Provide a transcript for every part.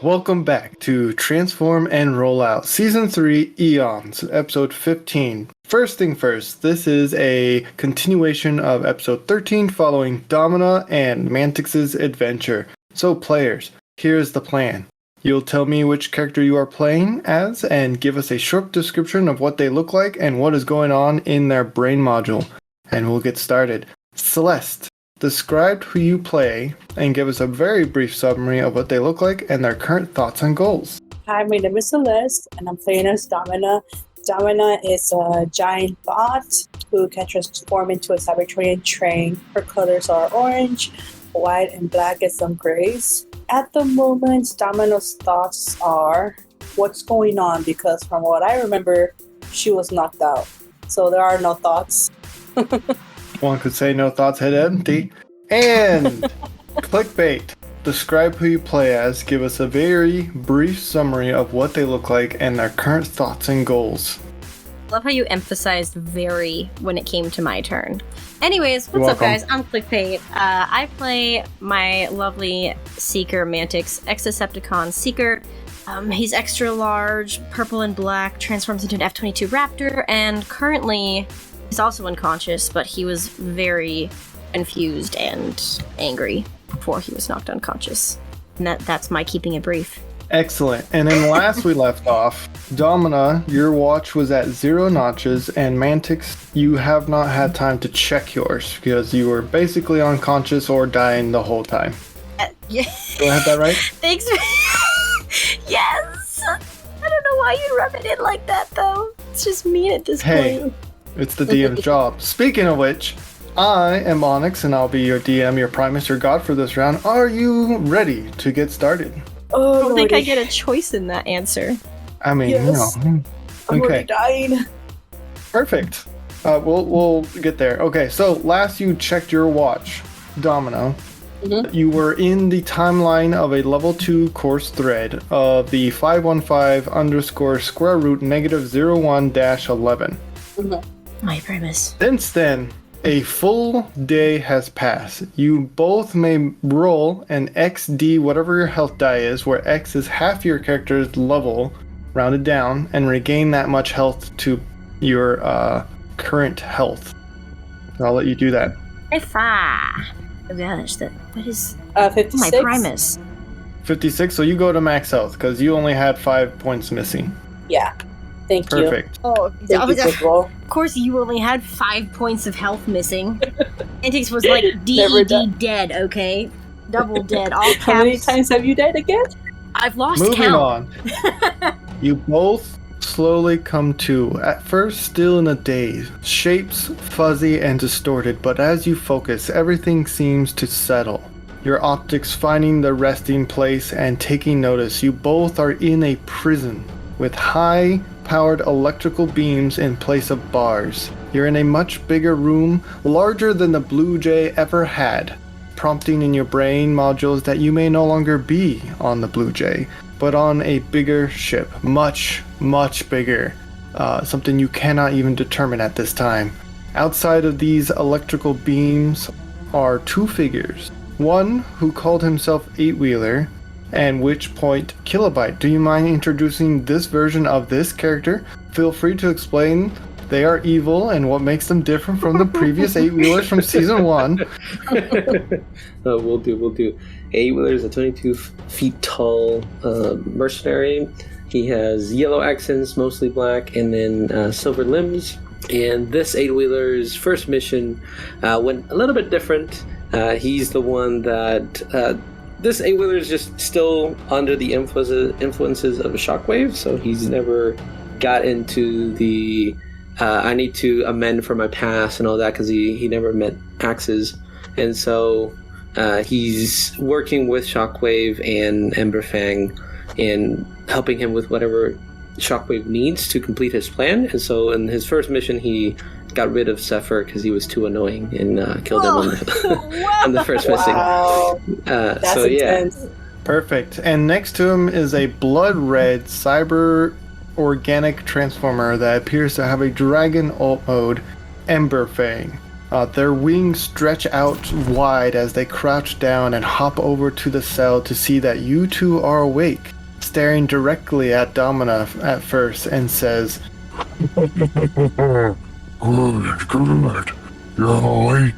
Welcome back to Transform and Roll Out Season 3 Eons, Episode 15. First thing first, this is a continuation of Episode 13 following Domina and Mantyx's adventure. So players, here's the plan. You'll tell me which character you are playing as and give us a short description of what they look like and what is going on in their brain module. And we'll get started. Celeste, describe who you play and give us a very brief summary of what they look like and their current thoughts and goals. Hi, my name is Celeste, and I'm playing as Domina. Domina is a giant bot who can transform into a Cybertronian train. Her colors are orange, white, and black, and some grays. At the moment, Domina's thoughts are what's going on, because from what I remember, she was knocked out. So there are no thoughts. One could say no thoughts, head empty. And clickbait. Describe who you play as, give us a very brief summary of what they look like and their current thoughts and goals. Love how you emphasized very when it came to my turn. Anyways, what's up guys? I'm Clickbait. I play my lovely Seeker Mantyx, Ex-Decepticon Seeker. He's extra large, purple and black, transforms into an F-22 Raptor, and currently he's also unconscious, but he was very confused and angry before he was knocked unconscious. And that's my keeping it brief. Excellent. And then last we left off, Domina, your watch was at 0 notches, and Mantyx, you have not had time to check yours because you were basically unconscious or dying the whole time. Yeah. Do I have that right? Thanks. Yes! I don't know why you rub it in like that, though. It's just mean at this point. It's the DM's job. Speaking of which, I am Onyx, and I'll be your DM, your Primus, your God for this round. Are you ready to get started? I don't think I get a choice in that answer. I mean, yes. I'm already dying. Perfect. We'll get there. Okay, so last you checked your watch, Domino. Mm-hmm. You were in the timeline of a level 2 course thread of the 515_√-01-11. Mm-hmm. My premise. Since then, a full day has passed. You both may roll an XD, whatever your health die is, where X is half your character's level, rounded down, and regain that much health to your current health. I'll let you do that. Oh gosh, what is 56? my Primus? 56, so you go to max health, because you only had 5 points missing. Yeah. Thank you. Perfect. Oh, of course you only had 5 points of health missing. Mantyx was like DED dead, okay? Double dead, all caps. How many times have you died again? I've lost Moving count. on. You both slowly come to, at first still in a daze, shapes fuzzy and distorted, but as you focus, everything seems to settle. Your optics finding the resting place and taking notice, you both are in a prison with high-powered electrical beams in place of bars. You're in a much bigger room, larger than the Blue Jay ever had, prompting in your brain modules that you may no longer be on the Blue Jay, but on a bigger ship. Much, much bigger. Something you cannot even determine at this time. Outside of these electrical beams are 2 figures. One who called himself Eight-Wheeler, and which point Kilobyte. Do you mind introducing this version of this character? Feel free to explain they are evil and what makes them different from the previous Eight-Wheelers from Season 1. We'll do. Eight-Wheeler is a 22 feet tall mercenary. He has yellow accents, mostly black, and then silver limbs. And this Eight-Wheeler's first mission went a little bit different. He's the one that... This Eight-Wheeler is just still under the influences of a shockwave, so he's never got into the I need to amend for my past and all that, because he never met Axes. And so he's working with Shockwave and Emberfang and helping him with whatever Shockwave needs to complete his plan. And so in his first mission, he got rid of Zephyr because he was too annoying and killed him on the first missing. Wow. That's so intense. yeah. Perfect. And next to him is a blood red cyber organic transformer that appears to have a dragon ult mode, Emberfang. Their wings stretch out wide as they crouch down and hop over to the cell to see that you two are awake, staring directly at Domina at first, and says, Good. You're awake.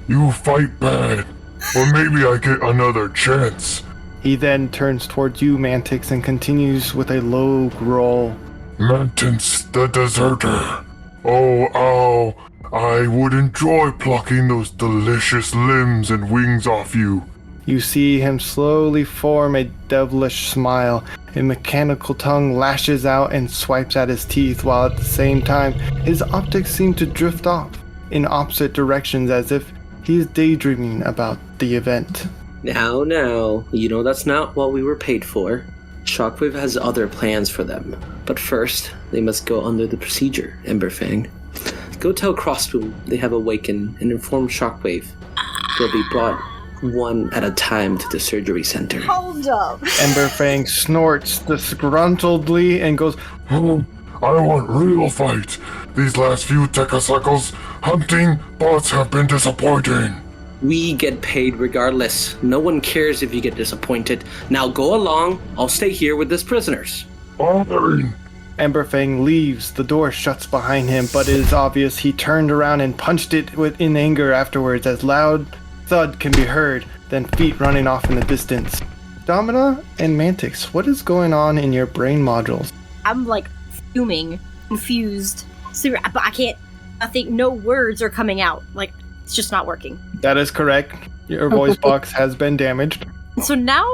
You fight bad. Or maybe I get another chance. He then turns towards you, Mantyx, and continues with a low growl. Mantyx the deserter. Oh, I would enjoy plucking those delicious limbs and wings off you. You see him slowly form a devilish smile. A mechanical tongue lashes out and swipes at his teeth, while at the same time, his optics seem to drift off in opposite directions as if he is daydreaming about the event. Now, you know that's not what we were paid for. Shockwave has other plans for them. But first, they must go under the procedure, Emberfang. Go tell Crossboom they have awakened and inform Shockwave. They'll be brought one at a time to the surgery center. Hold up. Emberfang snorts disgruntledly and goes, Oh, I want real fight. These last few Techacycles hunting bots have been disappointing. We get paid regardless. No one cares if you get disappointed. Now go along. I'll stay here with these prisoners. Fine. Emberfang leaves. The door shuts behind him, but it is obvious he turned around and punched it in anger afterwards, as loud thud can be heard, then feet running off in the distance. Domina and Mantyx, what is going on in your brain modules? I'm like fuming, confused. But I can't. I think no words are coming out. Like it's just not working. That is correct. Your voice box has been damaged. So now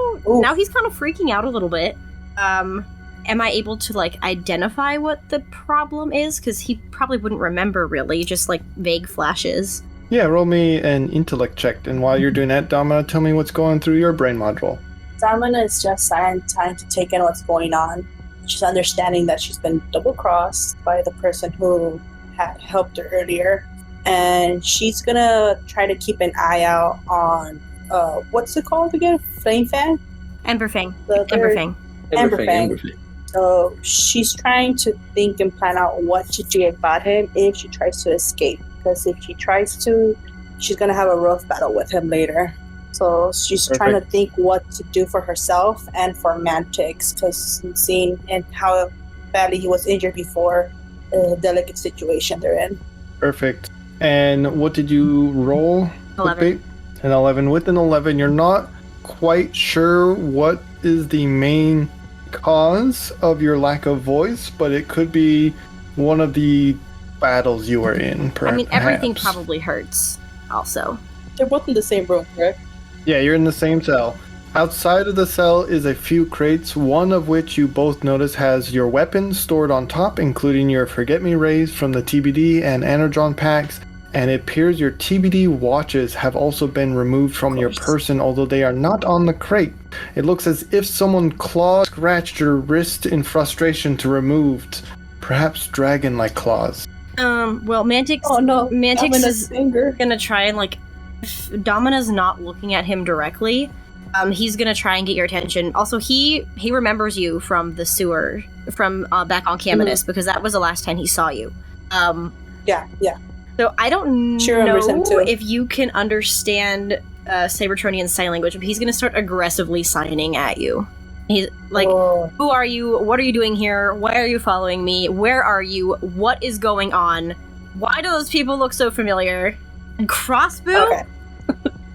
he's kind of freaking out a little bit. Am I able to like identify what the problem is? Because he probably wouldn't remember really, just like vague flashes. Yeah, roll me an intellect check. And while you're doing that, Domina, tell me what's going through your brain module. Domina is just trying to take in what's going on. She's understanding that she's been double-crossed by the person who had helped her earlier. And she's gonna try to keep an eye out on, what's it called again? Flame Fan? Emberfang. Emberfang. So she's trying to think and plan out what to do about him if she tries to escape. Because if she tries to, she's going to have a rough battle with him later. So she's trying to think what to do for herself and for Mantyx, because seeing and how badly he was injured before, a delicate situation they're in. Perfect. And what did you roll? 11. An 11. With an 11, you're not quite sure what is the main cause of your lack of voice, but it could be one of the battles you are in, perhaps. I mean, everything probably hurts, also. They're both in the same room, correct? Yeah, you're in the same cell. Outside of the cell is a few crates, one of which you both notice has your weapons stored on top, including your Forget-Me Rays from the TBD and Energon packs, and it appears your TBD watches have also been removed from your person, although they are not on the crate. It looks as if someone scratched your wrist in frustration to remove, perhaps dragon-like claws. Well, Mantyx. Oh no, Mantyx is finger. gonna try and like, if Domina's not looking at him directly, he's gonna try and get your attention. Also, he remembers you from the sewer, from back on Caminus, because that was the last time he saw you. Yeah. So I don't remembers him know too. if you can understand Cybertronian sign language, but he's gonna start aggressively signing at you. He's like, Who are you? What are you doing here? Why are you following me? Where are you? What is going on? Why do those people look so familiar? And Crossbow?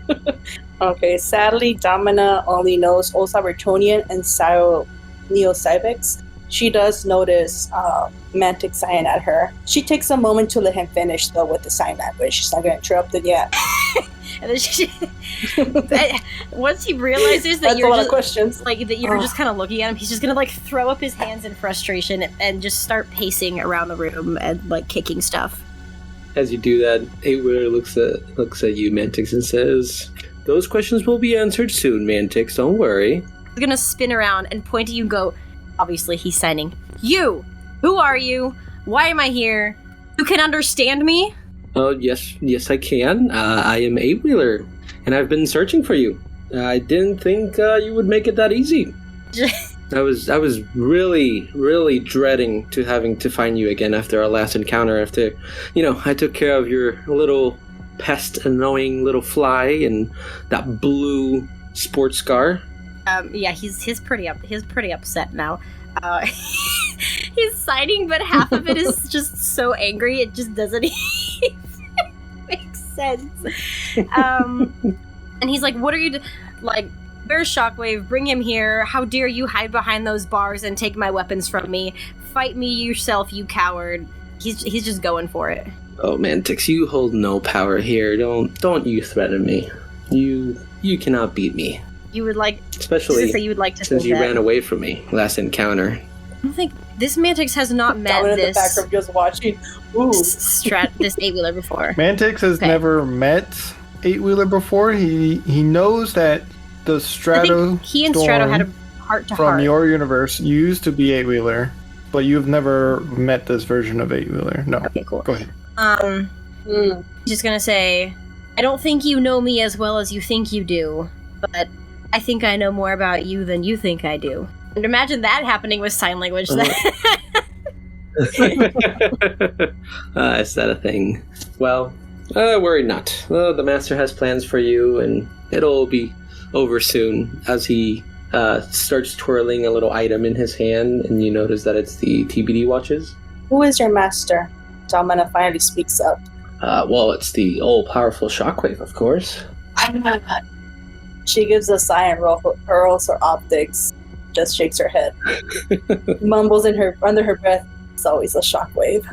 Okay. Okay, sadly, Domina only knows Old Cybertronian and Neo-Cybex. She does notice Mantyx sign at her. She takes a moment to let him finish, though, with the sign language. She's not going to interrupt it yet. And then once he realizes that That's you're a lot just, of questions. like that you're just kind of looking at him, he's just gonna like throw up his hands in frustration and just start pacing around the room and like kicking stuff. As you do that, Aweir looks at you, Mantyx, and says, "Those questions will be answered soon, Mantyx. Don't worry." He's gonna spin around and point at you and go, obviously he's signing. You! Who are you? Why am I here? You can understand me? Oh, yes, I can. I am Aweir, and I've been searching for you. I didn't think you would make it that easy. I was really, really dreading having to find you again after our last encounter. After, I took care of your little pest annoying little fly and that blue sports car. Yeah, he's pretty upset now. He's signing, but half of it is just so angry it just doesn't even make sense. And he's like, "What are you like? Where's Shockwave? Bring him here! How dare you hide behind those bars and take my weapons from me? Fight me yourself, you coward!" He's just going for it. Oh, Mantyx, you hold no power here. Don't you threaten me. You cannot beat me. You would like, especially say you would like to since you that. ran away from me last encounter. I don't think this Mantyx has not met Down in the this back room just watching. Ooh. this 8-wheeler before. Mantyx has never met 8-wheeler before. He knows that the Strato he and Strato had a heart to from heart. your universe used to be 8-wheeler, but you've never met this version of 8-wheeler. No. Okay, cool. Go ahead. Just gonna say, I don't think you know me as well as you think you do, but I think I know more about you than you think I do. And imagine that happening with sign language. Is that a thing? Well, worry not. The master has plans for you, and it'll be over soon. As he starts twirling a little item in his hand, and you notice that it's the TBD watches. Who is your master? Domina finally speaks up. Well, it's the all-powerful Shockwave, of course. She gives a sigh and hurls her optics. Just shakes her head. Mumbles under her breath. It's always a Shockwave.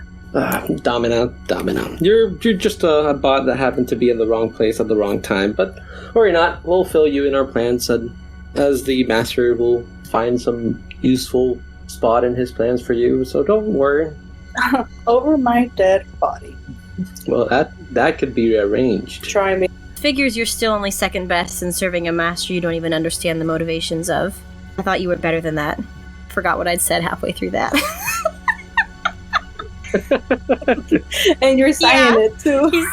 Domina. You're just a bot that happened to be in the wrong place at the wrong time. But worry not, we'll fill you in our plans, and as the master will find some useful spot in his plans for you. So don't worry. Over my dead body. Well, that could be arranged. Try me. Figures you're still only second best in serving a master you don't even understand the motivations of. I thought you were better than that. Forgot what I'd said halfway through that. And you're signing it too.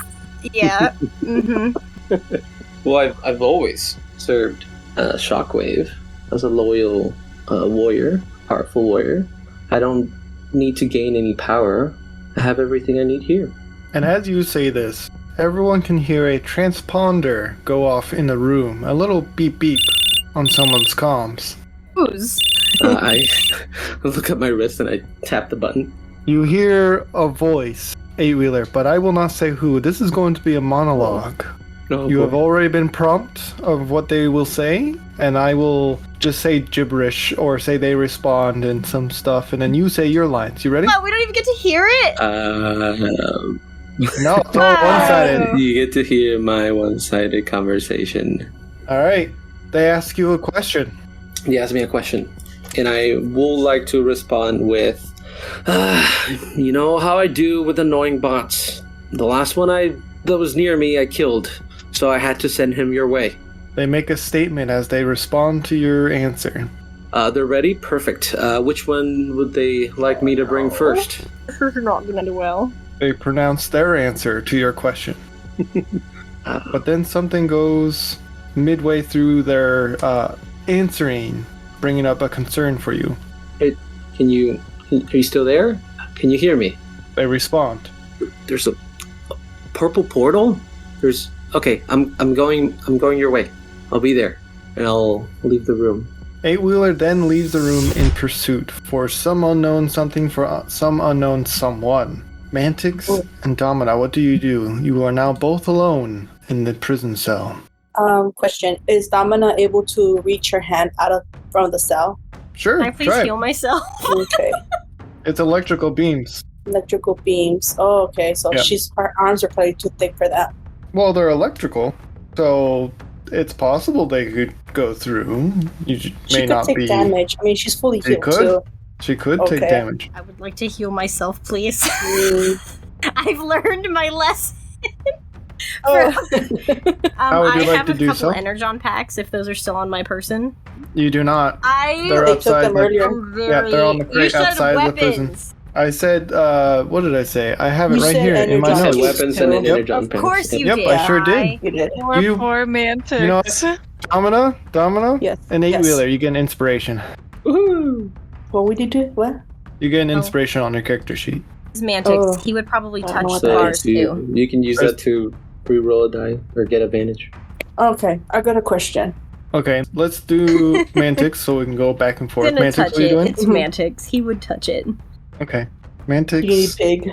Yeah. Mm-hmm. Well, I've always served Shockwave as a loyal warrior, powerful warrior. I don't need to gain any power. I have everything I need here. And as you say this, everyone can hear a transponder go off in the room. A little beep beep on someone's comms. Whose? I look at my wrist and I tap the button. You hear a voice, 8-wheeler, but I will not say who. This is going to be a monologue. Oh, You boy. have already been prompted of what they will say, and I will just say gibberish or say they respond and some stuff, and then you say your lines. You ready? What? We don't even get to hear it? No, it's all one-sided. You get to hear my one-sided conversation. All right. They ask you a question. He asked me a question, and I will like to respond with, you know how I do with annoying bots. The last one that was near me, I killed, so I had to send him your way. They make a statement as they respond to your answer. They're ready? Perfect. Which one would they like me to bring first? This is not going to do well. They pronounce their answer to your question. But then something goes midway through their answering, bringing up a concern for you. Hey, are you still there? Can you hear me? They respond. There's a purple portal? Okay, I'm going your way. I'll be there, and I'll leave the room. 8-wheeler then leaves the room in pursuit for some unknown something for some unknown someone. Mantyx and Domina, what do? You are now both alone in the prison cell. Question. Is Domina able to reach her hand from the cell? Sure, Can I please try it. heal myself? Okay. It's electrical beams. Electrical beams. Oh, okay. So Yeah. her arms are probably too thick for that. Well, they're electrical, so it's possible they could go through. You She may could not take be. damage. I mean, she's fully She healed could. too. She could take Okay. damage. I would like to heal myself, please. Mm. I've learned my lesson. Oh. How would you I like have to a do couple so? Energon packs if those are still on my person. You do not. I They're They took outside. them earlier. am very... Yeah, they're on the You crate said outside the prison. weapons. I said, what did I say? I have it You right said here in my Energon notes. packs. Weapons and an Yep. energon Of pens. course you Yep, did. I sure did. You did. Poor, You- poor Mantyx. You know what? Domina, Yes. and 8-wheeler, Yes. you get an inspiration. Woohoo! What would you do? What? You get an Oh. inspiration on your character sheet. This Mantyx, Oh. he would probably I don't know touch what the that bars So too. you can use that to re-roll a die or get advantage. Okay, I got a question. Okay, let's do Mantyx so we can go back and forth. Gonna Mantyx, touch what are you it. doing? It's Mantyx. He would touch it. Okay. Guinea Mantyx. pig.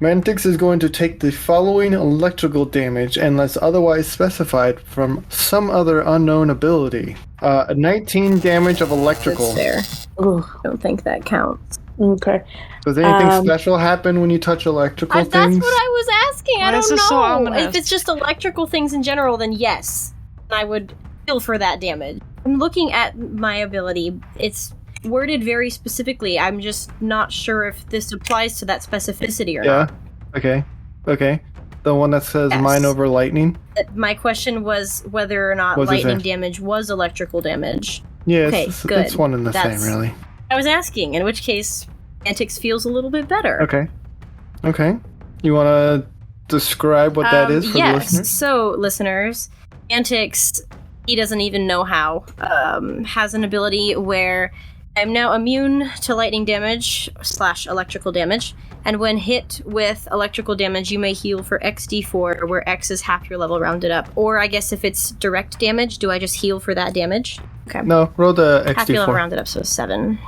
Mantyx is going to take the following electrical damage unless otherwise specified from some other unknown ability. 19 damage of electrical. That's fair. Ooh, Don't think that counts. okay. Does anything special happen when you touch electrical That's things? what I was asking. Why I is don't this so know. ominous? If it's just electrical things in general, then yes. I would heal for that damage. I'm looking at my ability. It's worded very specifically. I'm just not sure if this applies to that specificity or not. Okay. The one that says Yes. mine over lightning? My question was whether or not What does it lightning say? damage was electrical damage. Yeah, Okay, it's good. one and the That's- same, really. I was asking, in which case Mantyx feels a little bit better. Okay. You want to describe what that is for the yes. listeners? So, listeners, Mantyx, he doesn't even know how, has an ability where I'm now immune to lightning damage / electrical damage, and when hit with electrical damage, you may heal for XD4, where X is half your level rounded up. Or I guess if it's direct damage, do I just heal for that damage? Okay. No, roll the Half your level XD4. rounded up, so 7.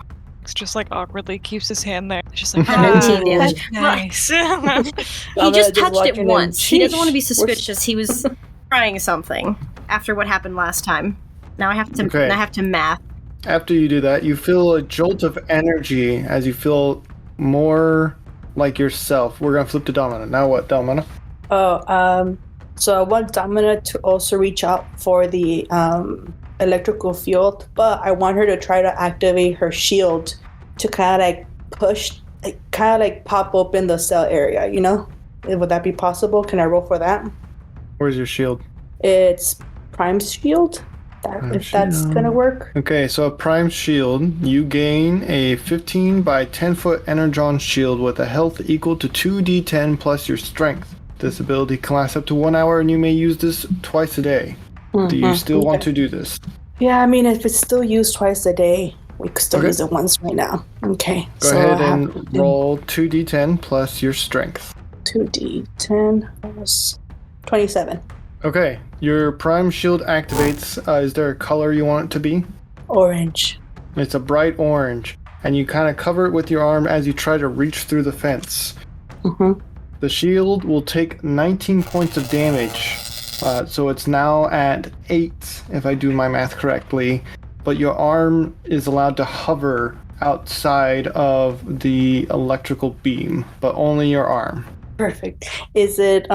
It's just like awkwardly keeps his hand there. It's just like, 19 damage. nice. He I'm just just touched it watching him. once. He doesn't Sheesh. want to be suspicious. He was trying something after what happened last time. Now I have to. Okay. Now I have to math. After you do that, you feel a jolt of energy as you feel more like yourself. We're going to flip to Domina. Now what, Domina? So I want Domina to also reach out for the electrical field, but I want her to try to activate her shield to kind of like push, kind of like pop open the cell area, you know? Would that be possible? Can I roll for that? Where's your shield? It's Prime Shield, if that's Shield. gonna work. Okay, so a prime shield, you gain a 15 by 10 foot energon shield with a health equal to 2d10 plus your strength. This ability can last up to 1 hour and you may use this twice a day. Do you still want to do this? Yeah, I mean, if it's still used twice a day, we could still Okay. use it once right now. Okay. Go so ahead I have and roll 2d10 plus your strength. 2d10 plus 27. Okay, your prime shield activates. Is there a color you want it to be? Orange. It's a bright orange, and you kind of cover it with your arm as you try to reach through the fence. Mm-hmm. The shield will take 19 points of damage, so it's now at 8, if I do my math correctly, but your arm is allowed to hover outside of the electrical beam, but only your arm. Perfect. Is it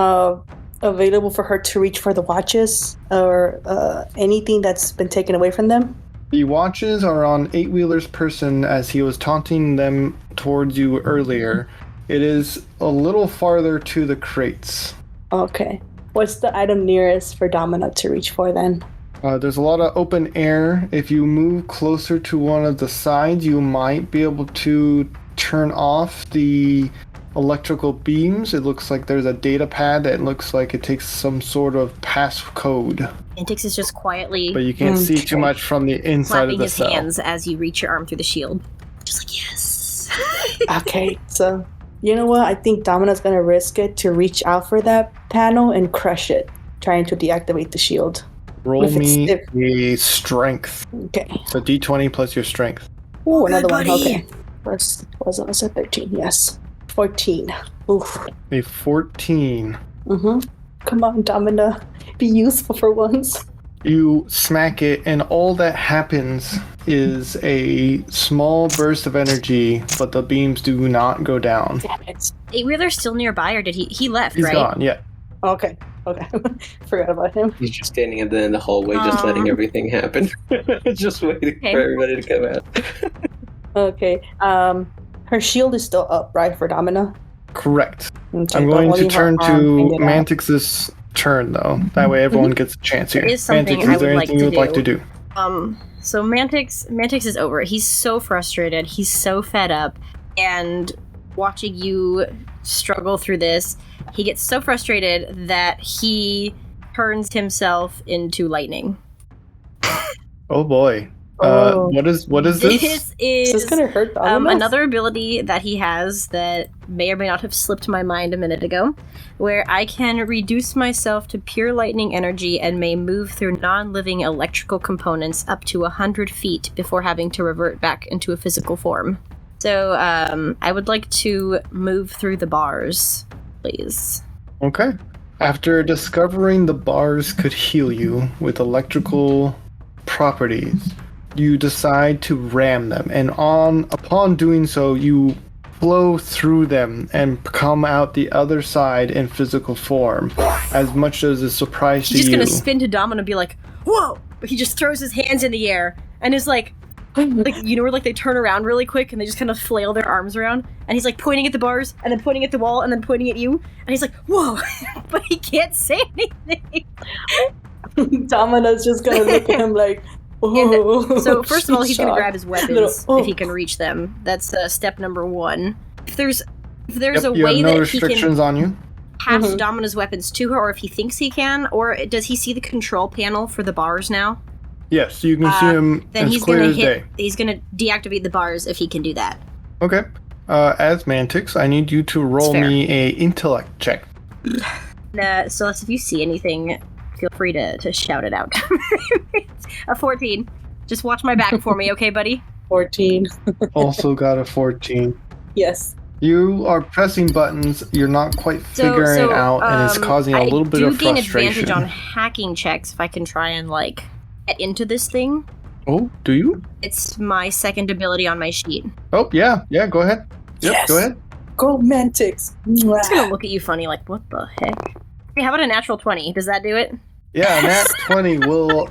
available for her to reach for the watches or anything that's been taken away from them? The watches are on 8-Wheeler's person as he was taunting them towards you earlier. It is a little farther to the crates. Okay. What's the item nearest for Domina to reach for then? There's a lot of open air. If you move closer to one of the sides, you might be able to turn off the electrical beams. It looks like there's a data pad that looks like it takes some sort of passcode, Mantyx is just quietly but you can't see too Okay. much from the inside clapping of the his cell. hands as you reach your arm through the shield. Just like, yes. Okay, so you know what? I think Domina's gonna risk it to reach out for that panel and crush it, trying to deactivate the shield. Roll If it's me stiff. a strength. Okay. So d20 plus your strength. Ooh, another one. buddy. Okay. First was a 13. Yes. 14. Oof. A 14. Mm-hmm. Come on, Domina. Be useful for once. You smack it, and all that happens is a small burst of energy, but the beams do not go down. Damn it. 8-Wheeler's still nearby, or did he left, He's right? gone, yeah. Okay. Forgot about him. He's just standing at the end of the hallway, just letting everything happen. Just waiting Okay. for everybody to come out. Okay. Her shield is still up, right, for Domina? Correct. Okay, I'm but going to only her turn arm to can get out. Mantyx's turn, though. That way everyone gets a chance here. There is something Mantyx, I is there would like anything you would to like to do. do? So Mantyx is over it. He's so frustrated. He's so fed up. And watching you struggle through this, he gets so frustrated that he turns himself into lightning. Oh boy. Oh. What is this? This Is is this gonna hurt Domina? another ability that he has that may or may not have slipped my mind a minute ago, where I can reduce myself to pure lightning energy and may move through non-living electrical components up to 100 feet before having to revert back into a physical form. So, I would like to move through the bars, please. Okay. After discovering the bars could heal you with electrical properties, you decide to ram them, and upon doing so, you flow through them and come out the other side in physical form, as much as a surprise to you. He's just gonna spin to Domino and be like, "Whoa!" But he just throws his hands in the air and is like, where like they turn around really quick and they just kind of flail their arms around, and he's like pointing at the bars and then pointing at the wall and then pointing at you, and he's like, "Whoa!" But he can't say anything. Domino's just gonna look at him like, "Oh." So first of all, he's gonna shocked. grab his weapons if he can reach them. That's step number 1. If there's a you way have no that restrictions he can on you. pass Domino's weapons to her, or if he thinks he can, or does he see the control panel for the bars now? Yes, you can see him Then as he's clear gonna as day. He's gonna deactivate the bars if he can do that. Okay. As Mantyx, I need you to roll fair. me a intellect check. So if you see anything, feel free to shout it out. A 14. Just watch my back for me, okay, buddy? 14. Also got a 14. Yes. You are pressing buttons, you're not quite figuring it out, and it's causing a little bit of I do gain frustration. advantage on hacking checks if I can try and, get into this thing. Oh, do you? It's my second ability on my sheet. Oh, yeah, go ahead. Yep, Yes. go ahead. Go Mantyx. I'm just gonna look at you funny, like, what the heck? Hey, how about a natural 20? Does that do it? Yeah, Nat 20 will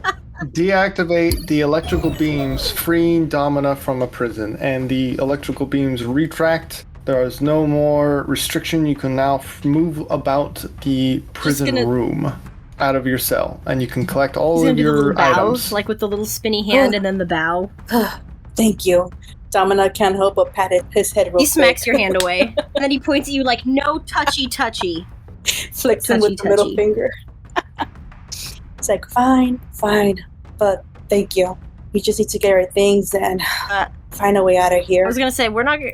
deactivate the electrical beams, freeing Domina from a prison, and the electrical beams retract. There is no more restriction. You can now move about the prison room out of your cell, and you can collect all He's gonna of do the your little bow, items. like with the little spinny hand and then the bow. Thank you. Domina can't help but pat his head real He smacks quick. your hand away, and then he points at you like, "No touchy." Flicks him with the middle Touchy. finger. It's like, fine, but thank you. We just need to get our things and find a way out of here. I was gonna say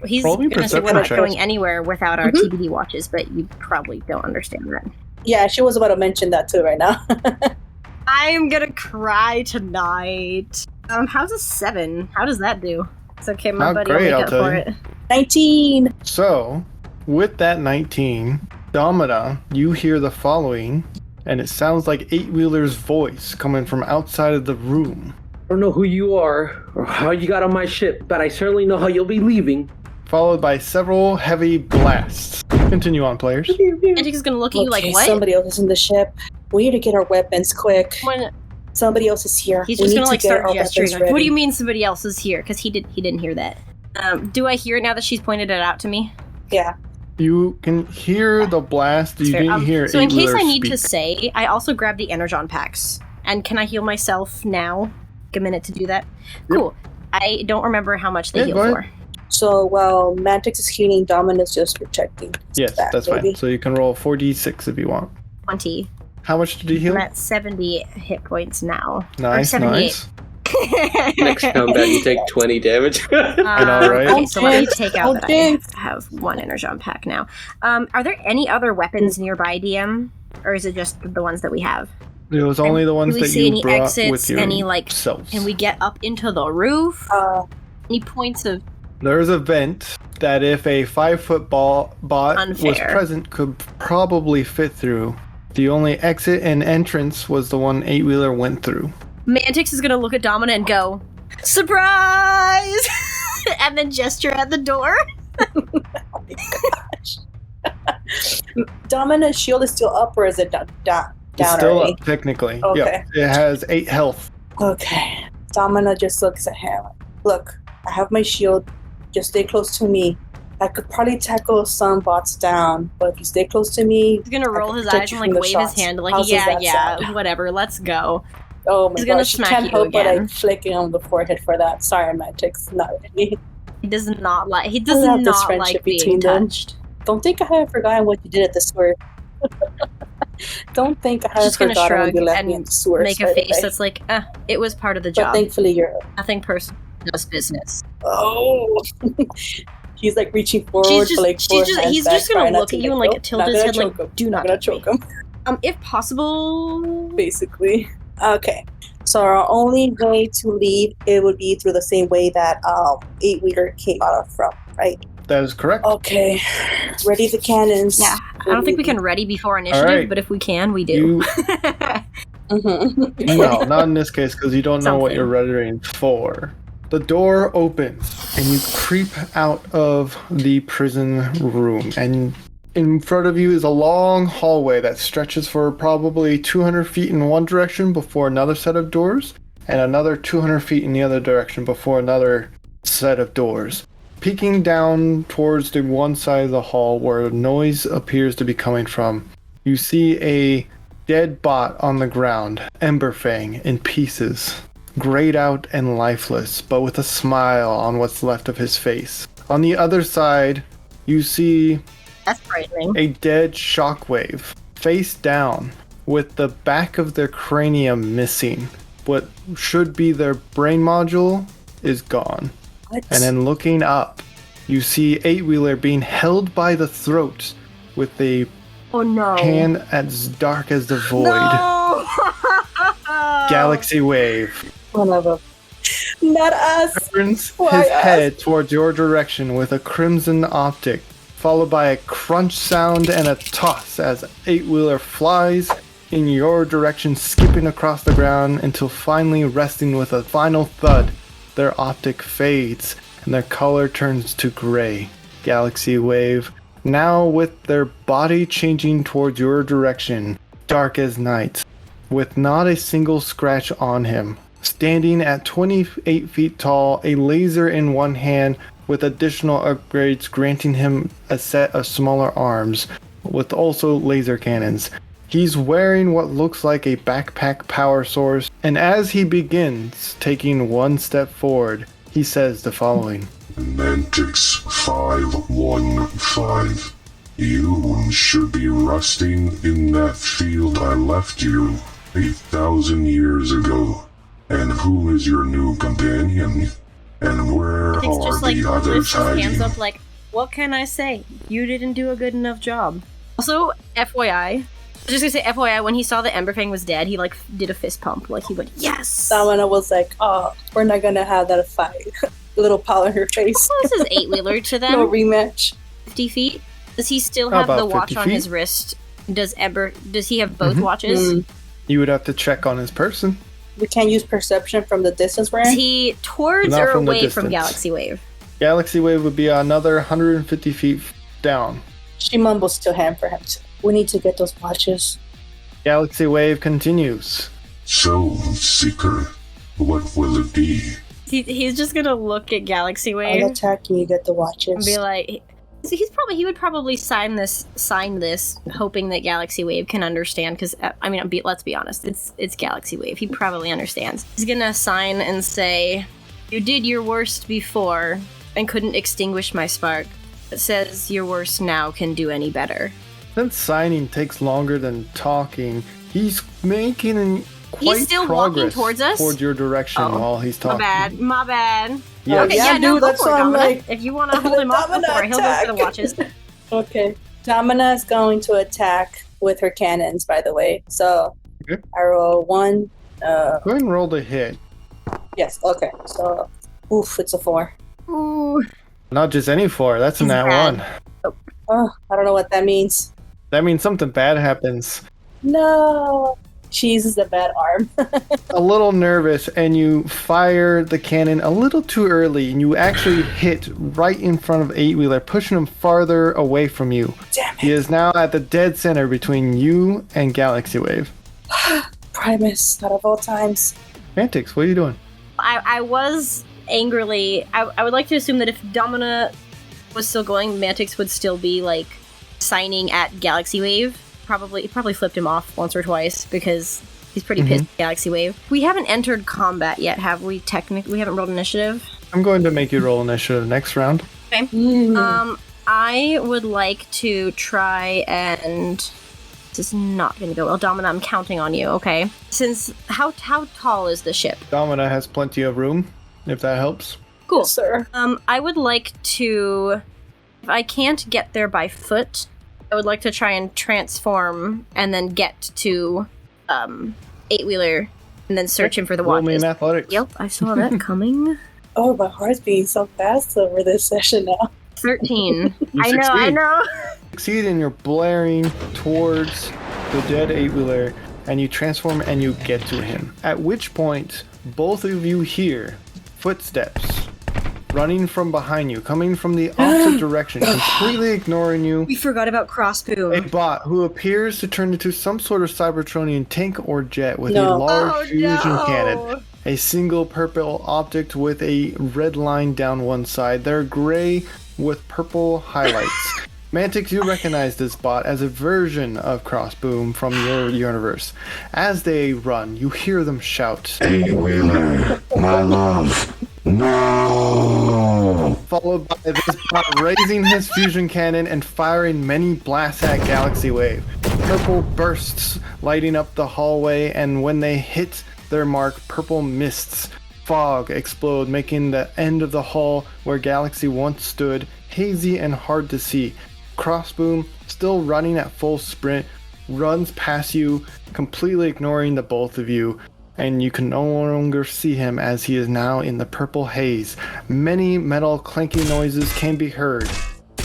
he's Roll me gonna say we're perception not check. going anywhere without our TBD watches, but you probably don't understand that. Yeah, she was about to mention that too right now. I'm gonna cry tonight. How's a 7? How does that do? It's okay, my Not buddy great, will I'll make up tell for you. it. 19. So, with that 19, Domina, you hear the following, and it sounds like Eight Wheeler's voice coming from outside of the room. I don't know who you are or how you got on my ship, but I certainly know how you'll be leaving. Followed by several heavy blasts. Continue on, players. Mantyx is gonna look at you like, what? Somebody else is in the ship. We need to get our weapons quick. When Somebody else is here. he's We just need gonna to get start our gesturing. weapons Like, what do ready. you mean somebody else is here? Because he didn't hear that. Do I hear it now that she's pointed it out to me? Yeah. You can hear the blast. You Fair. didn't hear So in Eight case I Wheeler need to speak. say, I also grabbed the Energon packs. And can I heal myself now? Take a minute to do that. Cool. I don't remember how much they Yeah, heal go for. ahead. So while Mantyx is healing, Domina's just protecting. his Yes, back, that's baby. fine. So you can roll 4d6 if you want. 20. How much did you heal? I'm at 70 hit points now. Or Nice, 78. nice. Next combat, you take 20 damage. I know, right? Okay, so let me jinx, take out don't that jinx. I have one Energon pack now. Are there any other weapons nearby, DM? Or is it just the ones that we have? It was only the ones Do we that see you any brought exits, with you. any, Can we get up into the roof? Any points of... There's a vent that if a 5-foot bot was Unfair. present could probably fit through. The only exit and entrance was the one 8-wheeler went through. Mantyx is gonna look at Domina and go, "Surprise!" and then gesture at the door. Oh my gosh. Domina's shield is still up, or is it down It's still already? up, technically. Okay. Yep. It has 8 health. Okay. Domina just looks at him. Look, I have my shield. Just stay close to me. I could probably tackle some bots down, but if you stay close to me, He's gonna roll his protect eyes you and from the wave shots. his hand like, How's yeah, that sound? whatever, let's go. oh my He's gonna gosh, smack you can't you help but again. like flicking on the forehead for that. Sorry, Mantyx, not really. He does not like love this not friendship like being between them. touched. Don't think I haven't forgotten what you did at the Swerve. Don't think I haven't Just gonna forgotten when shrug you left me and at the Swerve. make a face that's like, it was part of the But job. thankfully you're... Nothing personal, just business. Oh! She's like reaching forward for like he's just gonna look at you and like tilt his head like, do not gonna choke him. If possible. Basically. Okay. So our only way to leave, it would be through the same way that 8-wheeler came out of from, right? That is correct. Okay. Ready the cannons. Yeah. I don't think we can ready before initiative, but if we can, we do. No, not in this case, because you don't know what you're readying for. The door opens, and you creep out of the prison room, and in front of you is a long hallway that stretches for probably 200 feet in one direction before another set of doors, and another 200 feet in the other direction before another set of doors. Peeking down towards the one side of the hall where noise appears to be coming from, you see a dead bot on the ground, Emberfang, in pieces, grayed out and lifeless, but with a smile on what's left of his face. On the other side, you see that's frightening. A dead Shockwave, face down, with the back of their cranium missing. What should be their brain module is gone. What? And then looking up, you see 8-wheeler being held by the throat with a hand as dark as the void. No! Galaxy Wave. One of them. Not us. Turns his head towards your direction with a crimson optic, followed by a crunch sound and a toss as 8-wheeler flies in your direction, skipping across the ground until finally resting with a final thud. Their optic fades and their color turns to gray. Galaxy Wave, now with their body changing towards your direction, dark as night, with not a single scratch on him. Standing at 28 feet tall, a laser in one hand, with additional upgrades granting him a set of smaller arms, with also laser cannons. He's wearing what looks like a backpack power source, and as he begins taking one step forward, he says the following. Mantyx 515. You should be resting in that field I left you 8,000 years ago. And who is your new companion? And where are the others hiding? Hands up like, what can I say? You didn't do a good enough job. Also, FYI, I was just gonna say FYI, when he saw that Emberfang was dead, he like did a fist pump. Like he went, yes! Domina was like, oh, we're not gonna have that fight. A little pile in her face. Well, this is 8-wheeler to them. No rematch. 50 feet? Does he still have the watch on his wrist? Does he have both watches? You would have to check on his person. We can't use perception from the distance we're in? Is he towards or away from Galaxy Wave? Galaxy Wave would be another 150 feet down. She mumbles to him for him to. We need to get those watches. Galaxy Wave continues. So, Seeker, what will it be? He's just gonna look at Galaxy Wave. I'll attack you, get the watches. And be like, he would probably sign this, hoping that Galaxy Wave can understand. Because I mean, let's be honest, it's Galaxy Wave. He probably understands. He's gonna sign and say, "You did your worst before and couldn't extinguish my spark. It says your worst now can do any better." Since signing takes longer than talking, he's making he's still walking towards us? Towards your direction while he's talking. My bad. Yes. Okay, yeah, no, that's go for it, Domina. like, if you want to hold him off, go for it. He'll go for the watches. Okay. Domina is going to attack with her cannons, by the way. So, I roll 1. Go ahead and roll the hit. Yes, okay. So, it's a 4. Ooh. Not just any 4, that's a nat 1. Oh, I don't know what that means. That means something bad happens. No. She uses a bad arm. A little nervous, and you fire the cannon a little too early, and you actually hit right in front of 8-wheeler, pushing him farther away from you. Damn it. He is now at the dead center between you and Galaxy Wave. Primus, out of all times. Mantyx, what are you doing? I was angrily... I would like to assume that if Domina was still going, Mantyx would still be, like, signing at Galaxy Wave. Probably flipped him off once or twice because he's pretty pissed at Galaxy Wave. We haven't entered combat yet, have we? Technically, we haven't rolled initiative. I'm going to make you roll initiative next round. Okay. I would like to try and... This is not going to go well. Domina, I'm counting on you, okay? Since... How tall is the ship? Domina has plenty of room, if that helps. Cool. Sir. I would like to, if I can't get there by foot, I would like to try and transform and then get to 8-wheeler and then search him for the Roll me watches. in athletics. Yep, I saw that coming. Oh, my heart's beating so fast over this session now. 13. You I succeed. know. Succeed and you're blaring towards the dead 8-wheeler, and you transform and you get to him. At which point, both of you hear footsteps running from behind you, coming from the opposite direction, completely ignoring you. We forgot about A Crossboom. bot who appears to turn into some sort of Cybertronian tank or jet with a No. large fusion no. cannon. A single purple object with a red line down one side. They're gray with purple highlights. Mantyx, you recognize this bot as a version of Crossboom from your universe. As they run, you hear them shout, 8-wheeler, my love. No! followed by this bot raising his fusion cannon and firing many blasts at Galaxy Wave. Purple bursts lighting up the hallway, and when they hit their mark, purple mists, fog explode, making the end of the hall where Galaxy once stood hazy and hard to see. Crossboom, still running at full sprint, runs past you, completely ignoring the both of you, and you can no longer see him as he is now in the purple haze. Many metal clanking noises can be heard.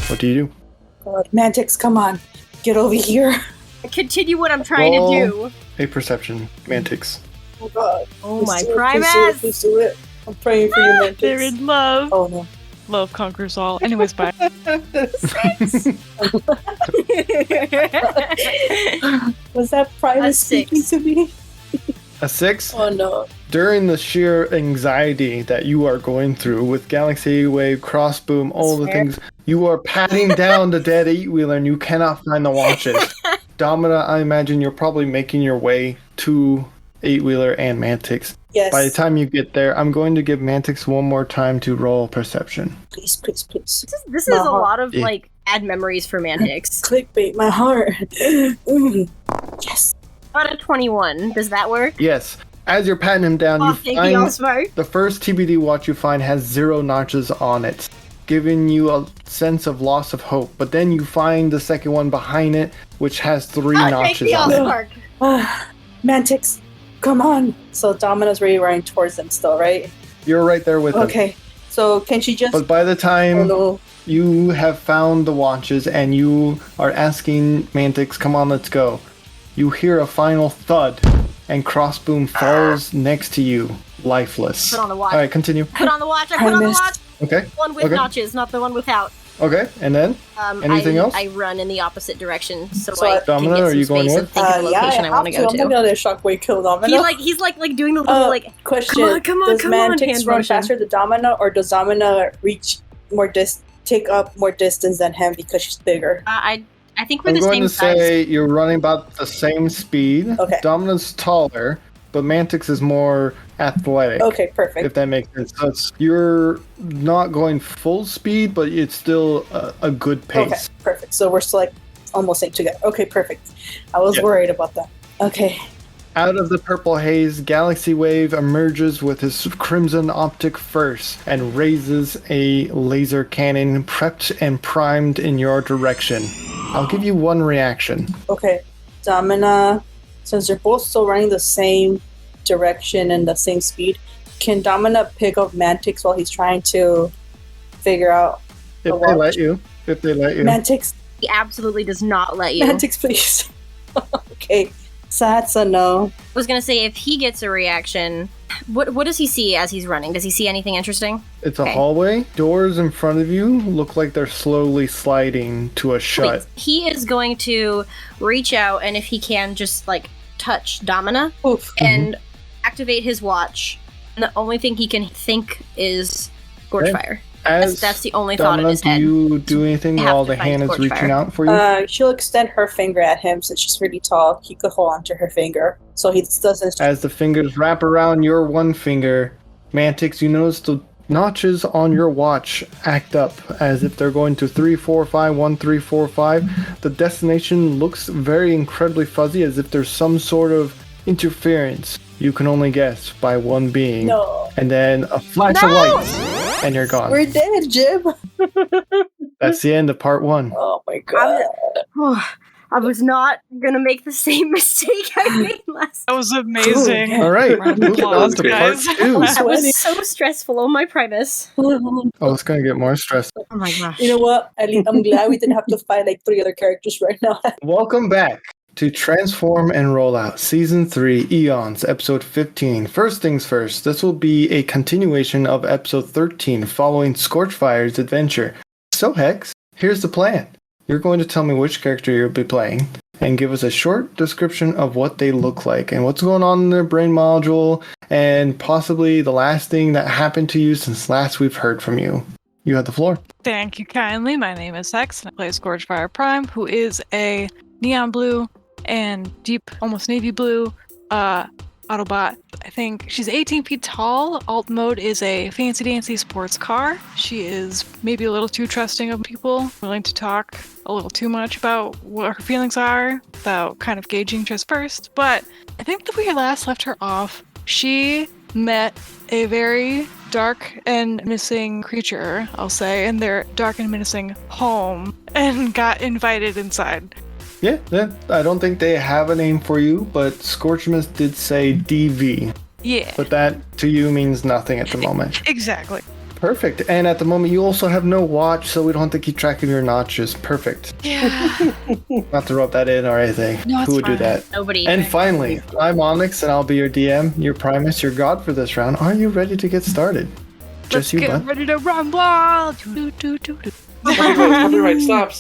What do you do? God, Mantyx, come on. Get over here. Continue what I'm trying Roll. to do. A perception, Mantyx. Oh, God. Oh Please my do it, Primus! Please do it. I'm praying for you, Mantyx. They're in love. Oh, no. Love conquers all. Anyways, bye. Was that Primus A 6. speaking to me? A 6? Oh, no. During the sheer anxiety that you are going through with Galaxy Wave, Crossboom, all the Fair. things, you are patting down the dead 8-wheeler and you cannot find the watches. Domina, I imagine you're probably making your way to 8-wheeler and Mantyx. Yes. By the time you get there, I'm going to give Mantyx one more time to roll perception. Please, please, please. This My is a heart. lot of, Yeah. like, bad memories for Mantyx. Clickbait, my heart. Yes. About a 21. Does that work? Yes. As you're patting him down, Oh, you thank you, all find smart. the first TBD watch you find has 0 notches on it, giving you a sense of loss of hope. But then you find the second one behind it, which has 3 Thank notches you, all on it. smart. Mantyx, come on. So Domina's really running towards them still, right? You're right there with them. Okay. So can she just... But by the Oh, time no. you have found the watches and you are asking Mantyx, come on, let's go, you hear a final thud and Crossboom falls next to you, lifeless. Put on the watch. Alright, continue. Put on the watch. I put on the missed. watch. Okay. One with Okay. notches, not the one without. Okay, and then? Anything I, else? I run in the opposite direction so So, I can Domina, get are some you going space with? and think of the yeah, location I want to go I'm gonna let Shockwave kill Domina. He's like doing the little like Question. come on, does come on, Mantyx hand run motion. faster than Domina, or does Domina reach more take up more distance than him because she's bigger? I think we're I'm the going same to size. say you're running about the same speed. Okay. Domina's taller, but Mantyx is more athletic. Okay, perfect. If that makes sense. So you're not going full speed, but it's still a good pace. Okay, perfect. So we're still like almost same together. Okay, perfect. I was Yeah. worried about that. Okay. Out of the purple haze, Galaxy Wave emerges with his crimson optic first and raises a laser cannon prepped and primed in your direction. I'll give you one reaction. Okay. Domina, since they're both still running the same direction and the same speed, can Domina pick up Mantyx while he's trying to figure out If the they watch? let you. If they let you. Mantyx, He absolutely does not let you. Mantyx, please. Okay. So that's a no. I was gonna say if he gets a reaction, what does he see as he's running? Does he see anything interesting? It's a Okay. hallway. Doors in front of you look like they're slowly sliding to a shut. Wait, he is going to reach out and if he can just like touch Domina Oof. and activate his watch. And the only thing he can think is Scorchfire. That's the only thought in Domina, his head. do you do anything I have while to the find hand is Scorchfire. reaching out for you? She'll extend her finger at him since she's really tall. He could hold onto her finger, so he doesn't. As the fingers wrap around your one finger, Mantyx, you notice the notches on your watch act up as if they're going to 3, 4, 5, 1, 3, 4, 5. The destination looks very incredibly fuzzy, as if there's some sort of interference. You can only guess by one being. No. And then a flash of lights. And you're gone. We're dead, Jim. That's the end of part 1. Oh my god. I was not gonna make the same mistake I made last That was amazing. All right, Round of moving on applause, to part guys. 2. That was so stressful. Oh, my Primus. Oh, it's going to get more stressful. Oh my gosh. You know what? I'm glad we didn't have to fight like 3 other characters right now. Welcome back to Transform and Roll Out Season 3 Eons, Episode 15. First things first, this will be a continuation of Episode 13 following Scorchfire's adventure. So Hex, here's the plan. You're going to tell me which character you'll be playing and give us a short description of what they look like and what's going on in their brain module and possibly the last thing that happened to you since last we've heard from you. You have the floor. Thank you kindly. My name is Hex, and I play Scorchfire Prime, who is a neon blue and deep, almost navy blue Autobot. I think she's 18 feet tall. Alt mode is a fancy dancy sports car. She is maybe a little too trusting of people, willing to talk a little too much about what her feelings are without kind of gauging just first. But I think that we last left her off. She met a very dark and menacing creature, I'll say, in their dark and menacing home and got invited inside. Yeah, I don't think they have a name for you, but Scorchmas did say DV. Yeah. But that to you means nothing at the moment. Exactly. Perfect. And at the moment, you also have no watch, so we don't have to keep track of your notches. Perfect. Yeah. Not to rub that in or anything. No, it's Who would do fine. that? Nobody. And finally, I'm Onyx, and I'll be your DM, your Primus, your God for this round. Are you ready to get started? Let's Just you, get bud. ready to rumble. Do. Copyright, stop.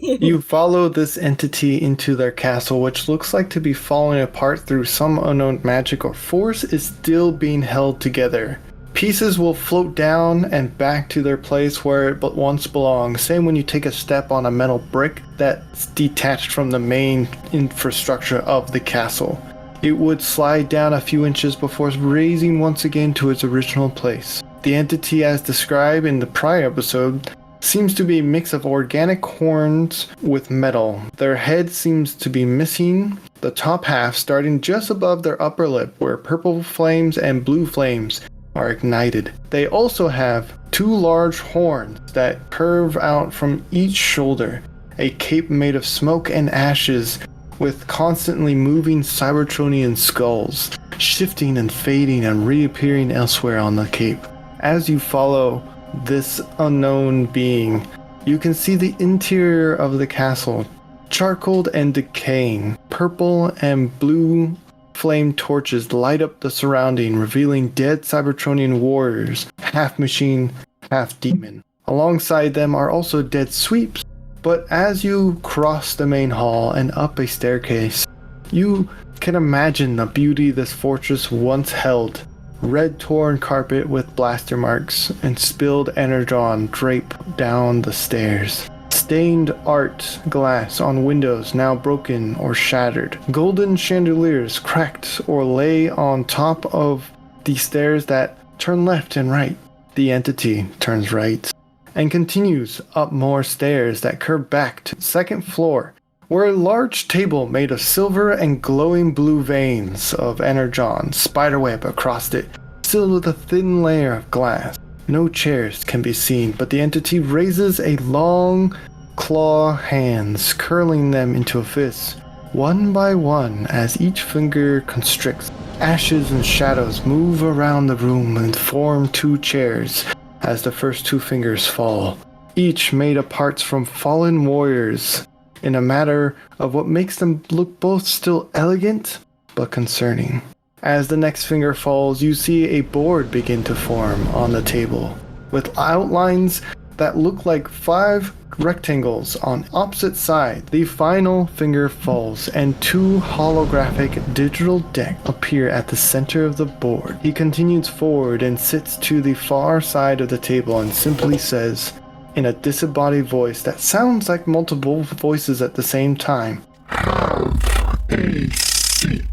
You follow this entity into their castle, which looks like to be falling apart through some unknown magic or force is still being held together. Pieces will float down and back to their place where it once belonged. Same when you take a step on a metal brick that's detached from the main infrastructure of the castle. It would slide down a few inches before raising once again to its original place. The entity, as described in the prior episode, seems to be a mix of organic horns with metal. Their head seems to be missing the top half, starting just above their upper lip, where purple flames and blue flames are ignited. They also have 2 large horns that curve out from each shoulder, a cape made of smoke and ashes with constantly moving Cybertronian skulls, shifting and fading and reappearing elsewhere on the cape. As you follow this unknown being, you can see the interior of the castle, charcoaled and decaying. Purple and blue flame torches light up the surrounding, revealing dead Cybertronian warriors, half machine, half demon. Alongside them are also dead sweeps, but as you cross the main hall and up a staircase, you can imagine the beauty this fortress once held. Red torn carpet with blaster marks and spilled energon drape down the stairs. Stained art glass on windows now broken or shattered. Golden chandeliers cracked or lay on top of the stairs that turn left and right. The entity turns right and continues up more stairs that curve back to the second floor, where a large table made of silver and glowing blue veins of energon spiderweb across it, sealed with a thin layer of glass. No chairs can be seen, but the entity raises a long claw hands, curling them into a fist, one by one as each finger constricts. Ashes and shadows move around the room and form 2 chairs as the first 2 fingers fall, each made of parts from fallen warriors, in a matter of what makes them look both still elegant but concerning. As the next finger falls, you see a board begin to form on the table, with outlines that look like 5 rectangles on opposite sides. The final finger falls, and 2 holographic digital decks appear at the center of the board. He continues forward and sits to the far side of the table and simply says, in a disembodied voice that sounds like multiple voices at the same time, Have a seat.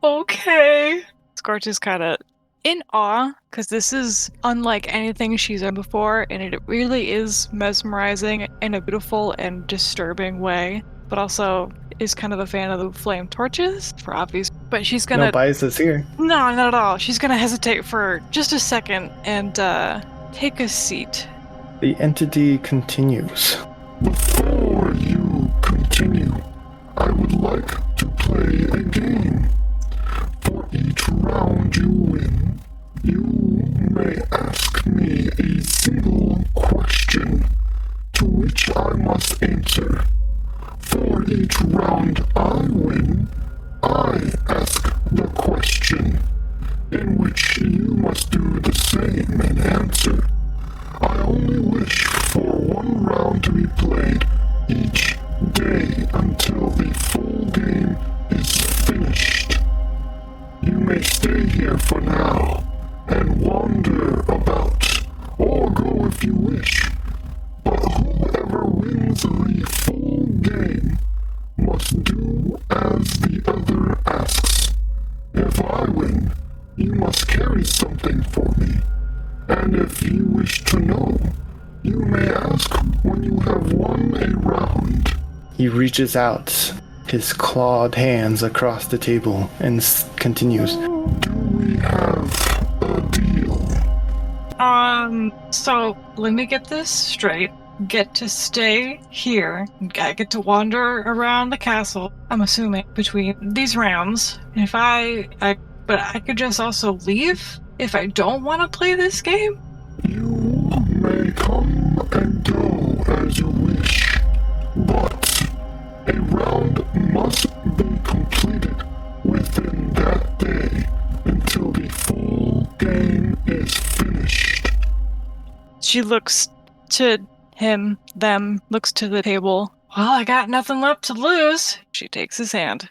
Okay. Scorch is kind of in awe because this is unlike anything she's done before, and it really is mesmerizing in a beautiful and disturbing way. but also is kind of a fan of the flame torches for obvious. But she's gonna No biases here. no, not at all. She's gonna hesitate for just a second and take a seat. The entity continues. Before you continue, I would like to play a game. For each round you win, you may ask me a single question, to which I must answer. For each round I win, I ask the question, in which you must do the same and answer. I only wish for one round to be played each day until the full game is finished. You may stay here for now and wander about, or go if you wish, but whoever wins the full game must do as the other asks. If I win, you must carry something for me. And if you wish to know, you may ask when you have won a round. He reaches out his clawed hands across the table and continues. Do we have a deal? So let me get this straight. Get to stay here. I get to wander around the castle, I'm assuming, between these rounds. If but I could just also leave if I don't want to play this game? You may come and go as you wish, but a round must be completed within that day until the full game is finished. She looks to him, looks to the table. Well, I got nothing left to lose. She takes his hand.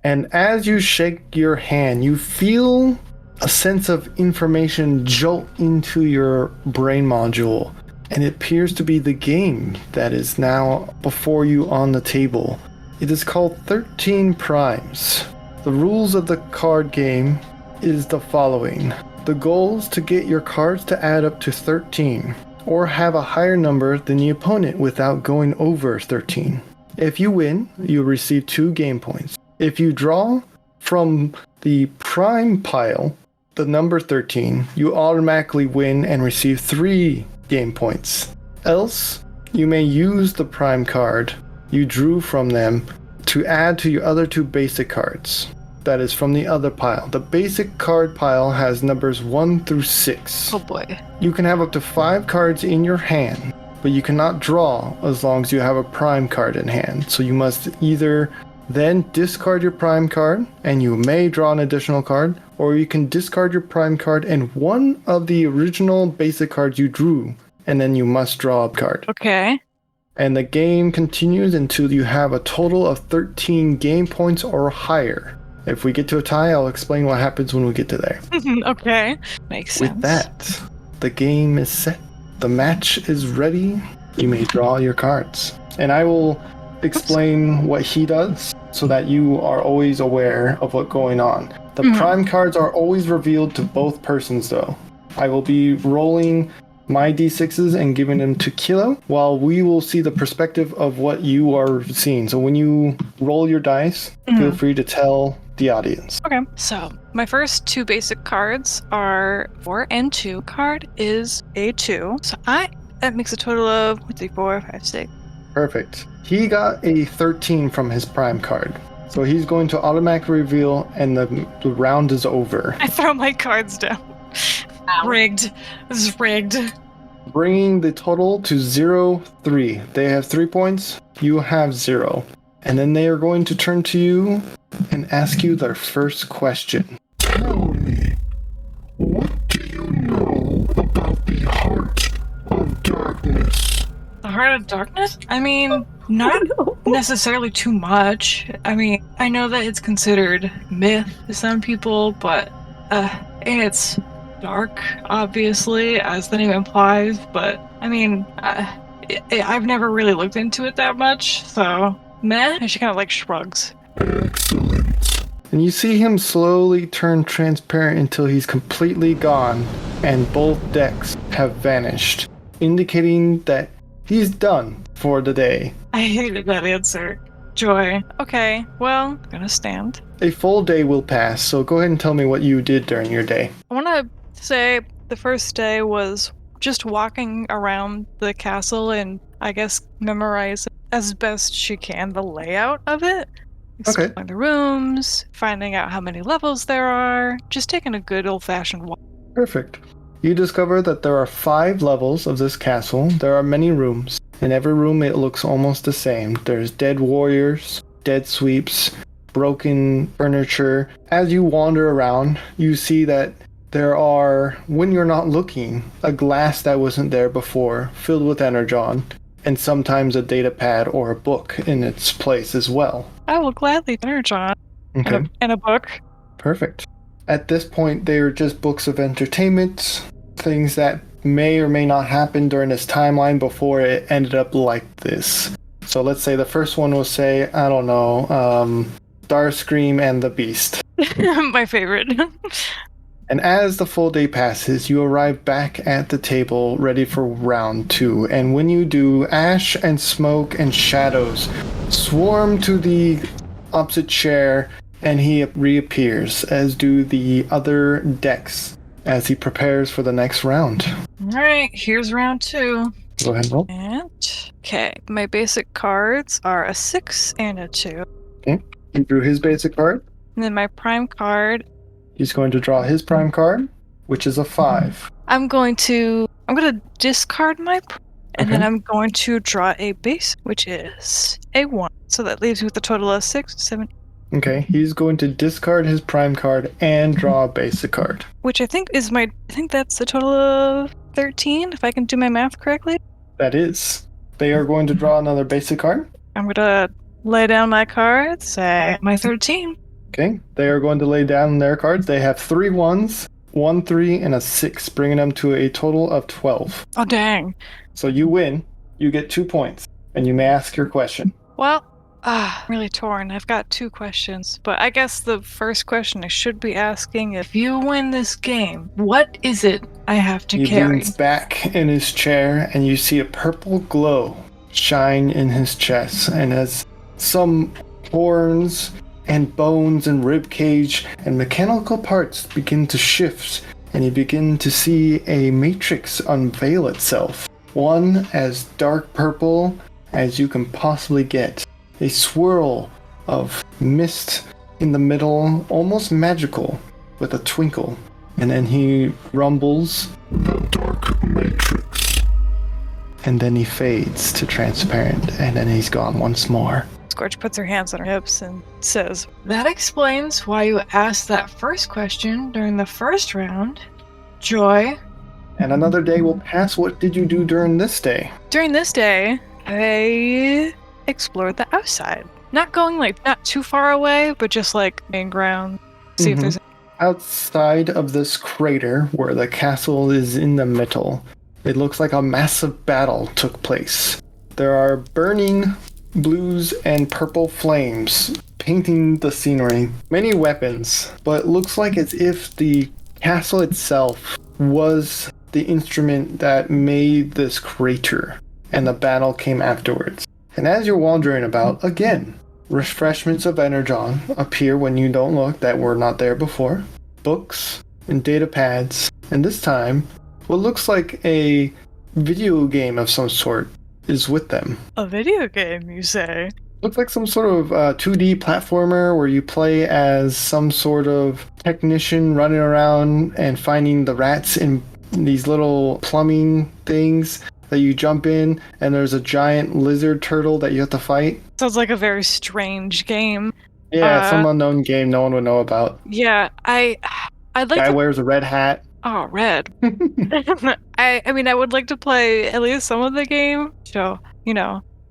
And as you shake your hand, you feel a sense of information jolt into your brain module, and it appears to be the game that is now before you on the table. It is called 13 Primes. The rules of the card game is the following. The goal is to get your cards to add up to 13, or have a higher number than the opponent without going over 13. If you win, you receive 2 game points. If you draw from the prime pile, the number 13, you automatically win and receive 3 game points. Else, you may use the prime card you drew from them to add to your other 2 basic cards. That is from the other pile. The basic card pile has numbers 1 through 6. Oh boy. You can have up to 5 cards in your hand, but you cannot draw as long as you have a prime card in hand. So you must either then discard your prime card, and you may draw an additional card, or you can discard your prime card and one of the original basic cards you drew, and then you must draw a card. Okay. And the game continues until you have a total of 13 game points or higher. If we get to a tie, I'll explain what happens when we get to there. Okay. Makes sense. With that, the game is set. The match is ready. You may draw your cards. And I will explain what he does so that you are always aware of what's going on. The prime cards are always revealed to both persons though. I will be rolling my d6s and giving them to Kilo, while we will see the perspective of what you are seeing. So when you roll your dice, feel free to tell the audience. Okay, so my first 2 basic cards are 4 and 2. Card is a 2. So that makes a total of 1, 2, 3, 4, 5, 6. Perfect. He got a 13 from his prime card. So he's going to automatically reveal and the round is over. I throw my cards down. Ow. Rigged. This is rigged. Bringing the total to 0, 3. They have 3 points. You have 0. And then they are going to turn to you and ask you their first question. Tell me, what do you know about the Heart of Darkness? The Heart of Darkness? I mean, not necessarily too much. I mean, I know that it's considered myth to some people, but it's dark, obviously, as the name implies, but I mean, I've never really looked into it that much, so meh. And she kind of like shrugs. Excellent. And you see him slowly turn transparent until he's completely gone and both decks have vanished, indicating that he's done for the day. I hated that answer. Joy. Okay, well, I'm gonna stand. A full day will pass, so go ahead and tell me what you did during your day. I want to say the first day was just walking around the castle and I guess memorize as best she can the layout of it. Okay. Exploring the rooms, finding out how many levels there are, just taking a good old-fashioned walk. Perfect. You discover that there are 5 levels of this castle. There are many rooms. In every room it looks almost the same. There's dead warriors, dead sweeps, broken furniture. As you wander around, you see that there are, when you're not looking, a glass that wasn't there before, filled with energon, and sometimes a data pad or a book in its place as well. I will gladly energon Okay. and a book. Perfect. At this point, they are just books of entertainment, things that may or may not happen during this timeline before it ended up like this. So let's say the first one will say, I don't know, Starscream and the Beast. My favorite. And as the full day passes, you arrive back at the table ready for round 2. And when you do, ash and smoke and shadows swarm to the opposite chair, and he reappears, as do the other decks, as he prepares for the next round. Alright, here's round 2. Go ahead and roll. And, okay, my basic cards are a 6 and a 2. Okay. He drew his basic card. And then my prime card, He's going to draw his prime card, which is a 5. I'm going to discard my and then Okay. I'm going to draw a base, which is a 1. So that leaves me with a total of 6, 7, Okay, he's going to discard his prime card and draw a basic card. which I think that's a total of 13, if I can do my math correctly. That is. They are going to draw another basic card. I'm gonna lay down my cards, say my 13. Okay, they are going to lay down their cards. They have 3 1s, 1 3, and a 6, bringing them to a total of 12. Oh, dang. So you win. You get 2 points, and you may ask your question. Well, I'm really torn. I've got 2 questions, but I guess the first question I should be asking, if you win this game, what is it I have to He carry? leans back in his chair, and you see a purple glow shine in his chest, and as some horns and bones and rib cage and mechanical parts begin to shift, and you begin to see a matrix unveil itself. One as dark purple as you can possibly get. A swirl of mist in the middle, almost magical, with a twinkle. And then he rumbles, The Dark Matrix. and then he fades to transparent, and then he's gone once more. Scorch puts her hands on her hips and says, "That explains why you asked that first question during the first round. Joy, And another day will pass. What did you do during this day? during this day, I explored the outside. Not going not too far away, but just main ground. See if Mhm. there's Outside of this crater where the castle is in the middle, it looks like a massive battle took place. There are burning blues and purple flames painting the scenery. Many weapons, but it looks like as if the castle itself was the instrument that made this crater, and the battle came afterwards. And as you're wandering about, again, refreshments of energon appear when you don't look that were not there before. Books and data pads, and this time, what looks like a video game of some sort is with them. a video game, you say? Looks like some sort of 2D platformer where you play as some sort of technician running around and finding the rats in these little plumbing things that you jump in, and there's a giant lizard turtle that you have to fight. Sounds like a very strange game. Yeah, some unknown game no one would know about. Yeah, I'd like Guy to. wears a red hat. Oh, red. I mean, I would like to play at least some of the game, show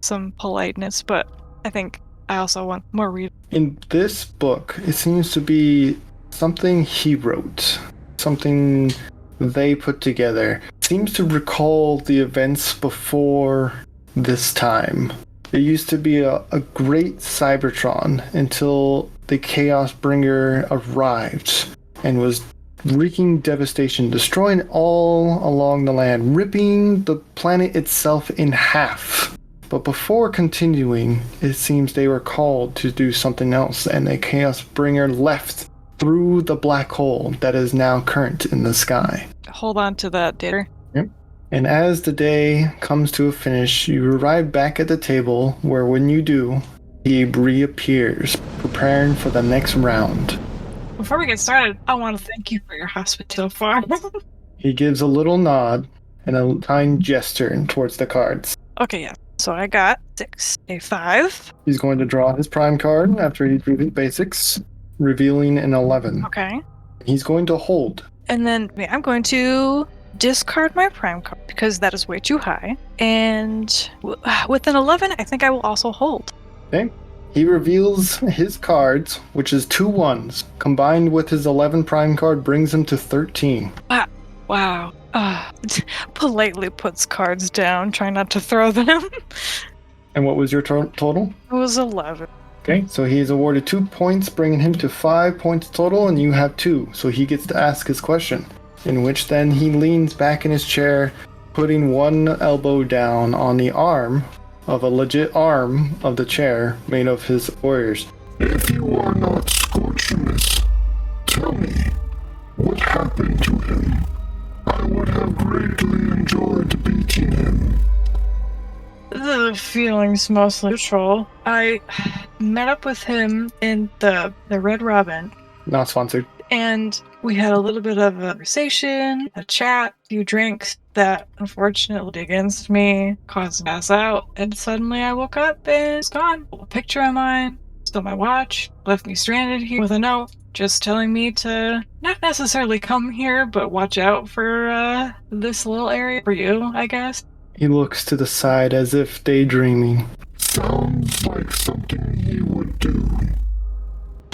some politeness, but I think I also want more read. In this book, it seems to be something he wrote, something they put together. Seems to recall the events before this time. It used to be a great Cybertron until the Chaos Bringer arrived and was wreaking devastation, destroying all along the land, ripping the planet itself in half. But before continuing, it seems they were called to do something else, and a Chaos Bringer left through the black hole that is now current in the sky. Hold on to that, Dater. Yep. And as the day comes to a finish, you arrive back at the table where when you do, he reappears, preparing for the next round. Before we get started, I want to thank you for your hospitality so far. He gives a little nod and a kind gesture towards the cards. Okay, yeah. So I got 6, a 5. He's going to draw his prime card after he drew his basics, revealing an 11. Okay. He's going to hold. And then I'm going to discard my prime card because that is way too high. And with an 11, I think I will also hold. Okay. He reveals his cards, which is 2 1s. Combined with his 11 prime card brings him to 13. Wow. Politely puts cards down, try not to throw them. And what was your total? It was 11. Okay, so he is awarded 2 points, bringing him to 5 points total, and you have 2. So he gets to ask his question, in which then he leans back in his chair, putting one elbow down on the arm of a legit arm of the chair made of his warriors. If you are not Scorchfire, tell me, what happened to him? I would have greatly enjoyed beating him. The feelings mostly neutral. I met up with him in the Red Robin, Not sponsored. and we had a little bit of a conversation, a chat, a few drinks that unfortunately against me caused me to pass out, and suddenly I woke up and it's gone. A picture of mine, stole my watch, left me stranded here with a note just telling me to not necessarily come here, but watch out for this little area for you, I guess. He looks to the side as if daydreaming, Sounds like something he would do.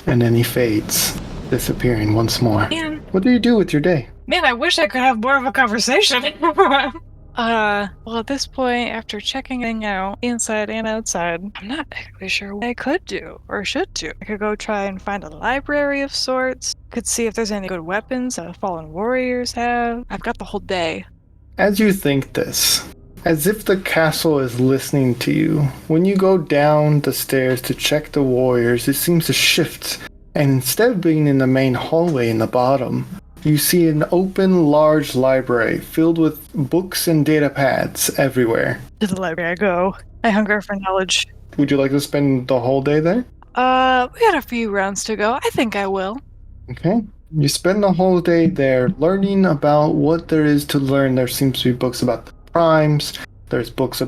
and then he fades, disappearing once more. Man, What do you do with your day? I wish I could have more of a conversation. Well, at this point, after checking it out, inside and outside, I'm not exactly sure what I could do or should do. I could go try and find a library of sorts. Could see if there's any good weapons that fallen warriors have. I've got the whole day. As you think this, as if the castle is listening to you, when you go down the stairs to check the warriors, it seems to shift, and instead of being in the main hallway in the bottom, you see an open, large library filled with books and data pads everywhere. To the library I go. I hunger for knowledge. Would you like to spend the whole day there? We got a few rounds to go. I think I will. Okay. You spend the whole day there learning about what there is to learn. There seems to be books about the primes. There's books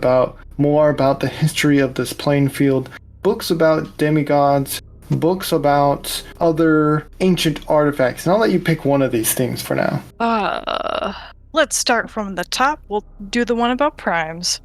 more about the history of this playing field. Books about demigods. Books about other ancient artifacts. And I'll let you pick one of these things for now. Let's start from the top. We'll do the one about primes.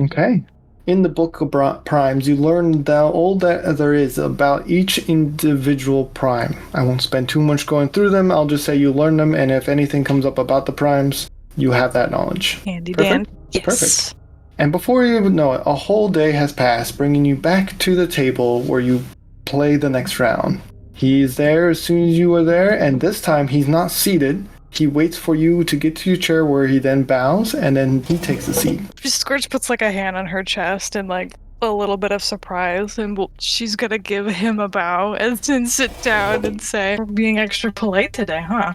Okay. In the Book of Primes, you learn all that there is about each individual prime. I won't spend too much going through them. I'll just say you learn them, and if anything comes up about the primes, you have that knowledge. Handy Perfect? Dan. Yes. Perfect. And before you know it, a whole day has passed, bringing you back to the table where you play the next round. He's there as soon as you are there, and this time he's not seated. He waits for you to get to your chair, where he then bows, and then he takes a seat. Scorch puts like a hand on her chest and like a little bit of surprise, and she's gonna give him a bow and then sit down and say, "We're being extra polite today, huh?"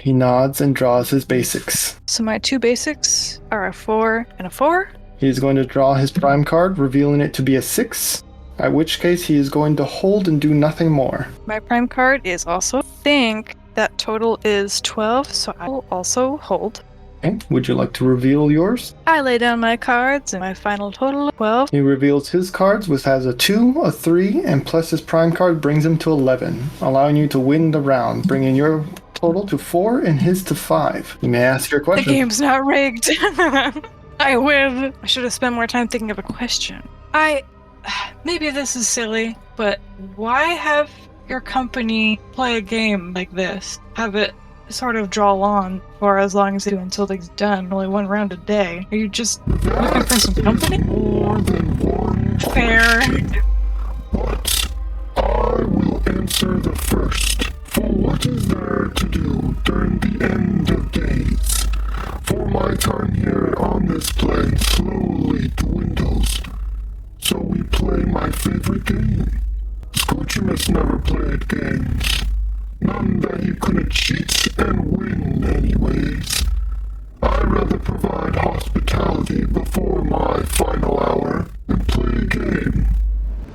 He nods and draws his basics. So my 2 basics are a 4 and a 4. He's going to draw his prime card, revealing it to be a 6, at which case he is going to hold and do nothing more. My prime card is also, I think that total is 12, so I will also hold. Okay, would you like to reveal yours? I lay down my cards and my final total, 12. He reveals his cards, which has a 2, a 3, and plus his prime card brings him to 11, allowing you to win the round, bringing your total to 4 and his to 5. You may ask your The question. game's not rigged. I win. I should have spent more time thinking of a question. Maybe this is silly, but why have your company play a game like this? Have it sort of draw on for as long as you do until it's done, only 1 round a day? Are you just looking for some company? More than one. Fair. But I will answer the first. For what is there to do during the end of days? For my time here on this planet slowly dwindles,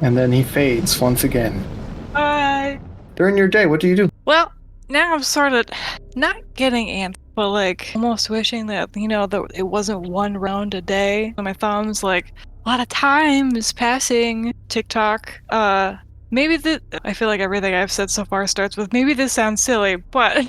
And then he fades once again. Bye. During your day, what do you do? Well, now I'm sort of not getting antsy, but like almost wishing that, that it wasn't one round a day. On my thumbs, like a lot of time is passing. TikTok. I feel like everything I've said so far starts with maybe this sounds silly, but I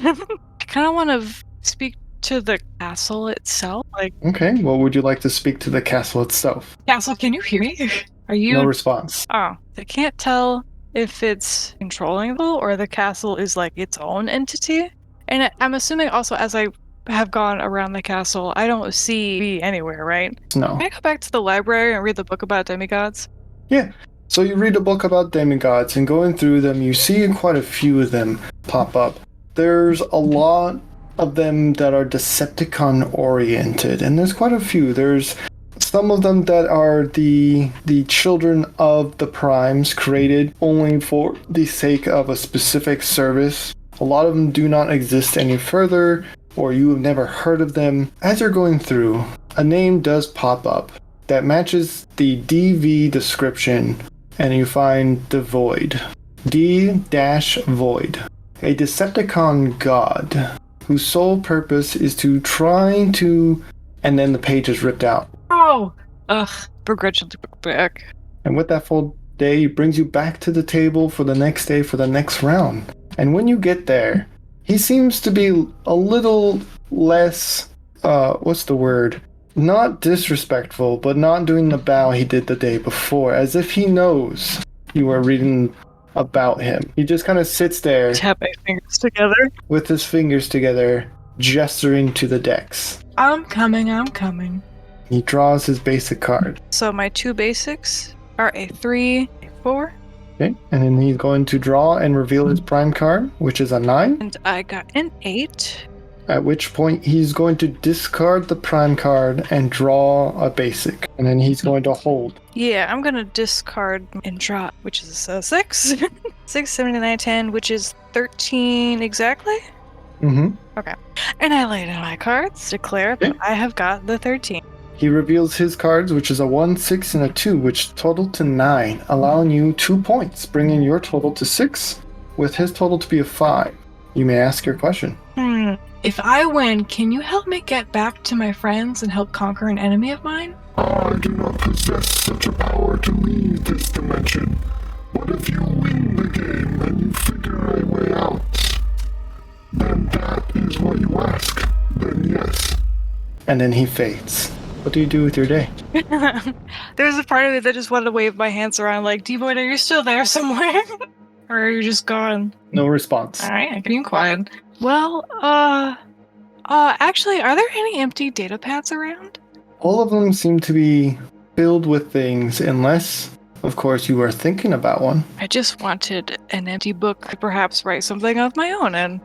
kind of want to speak to the castle itself. Like, Okay, well, would you like to speak to the castle itself? castle, can you hear me? Are you? No response. Oh, I can't tell if it's controlling the or the castle is like its own entity. And I'm assuming also as I have gone around the castle, I don't see me anywhere, right? No. Can I go back to the library and read the book about demigods? Yeah. So you read a book about demigods, and going through them, you see quite a few of them pop up. There's a lot of them that are Decepticon-oriented, and there's quite a few. There's some of them that are the children of the Primes, created only for the sake of a specific service. A lot of them do not exist any further, or you have never heard of them. As you're going through, a name does pop up that matches the DV description, and you find the Void. D-Void. A Decepticon god whose sole purpose is to try to... And then the page is ripped out. Oh! Ugh, begrudgingly back. And with that full day, it brings you back to the table for the next day for the next round. And when you get there, he seems to be a little less... what's the word? Not disrespectful, but not doing the bow he did the day before, as if he knows you are reading about him. He just kind of sits there, Tap my fingers together. with his fingers together, gesturing to the decks. I'm coming. He draws his basic card. So my two basics are a 3, a 4, Okay, and then he's going to draw and reveal his prime card, which is a 9. and I got an 8. At which point he's going to discard the prime card and draw a basic. And then he's going to hold. Yeah, I'm gonna discard and draw, which is a 6. 6, 7, 9, 10, which is 13 exactly? Mm-hmm. Okay. And I lay down my cards, declare that I have got the 13. He reveals his cards, which is a 1, 6, and a 2, which total to 9, allowing you 2 points, bringing your total to 6, with his total to be a 5. You may ask your question. If I win, can you help me get back to my friends and help conquer an enemy of mine? I do not possess such a power to leave this dimension. But if you win the game and you figure a way out, then that is what you ask. Then yes. And then he fades. What do you do with your day? There's a part of me that just wanted to wave my hands around like, D-Boy, are you still there somewhere? Or are you just gone? No response. Alright, I'm being quiet. Well, actually, are there any empty data pads around? All of them seem to be filled with things, unless, of course, you are thinking about one. I just wanted an empty book to perhaps write something of my own in.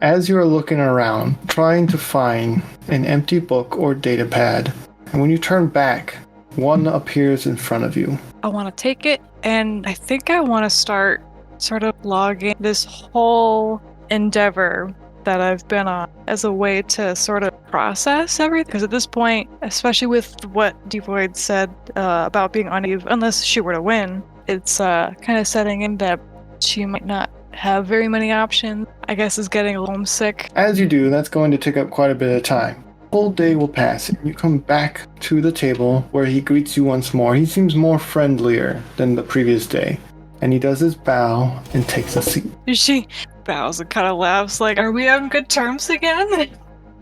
As you are looking around, trying to find an empty book or data pad, and when you turn back, one appears in front of you. I want to take it, and I think I want to start sort of logging this whole endeavor that I've been on as a way to sort of process everything. Because at this point, especially with what Devoid said about being on Eve, unless she were to win, it's kind of setting in that she might not have very many options. I guess is getting a little homesick. As you do, that's going to take up quite a bit of time. Whole day will pass, and you come back to the table where he greets you once more. He seems more friendlier than the previous day, and he does his bow and takes a seat. She bows and kind of laughs like, are we on good terms again?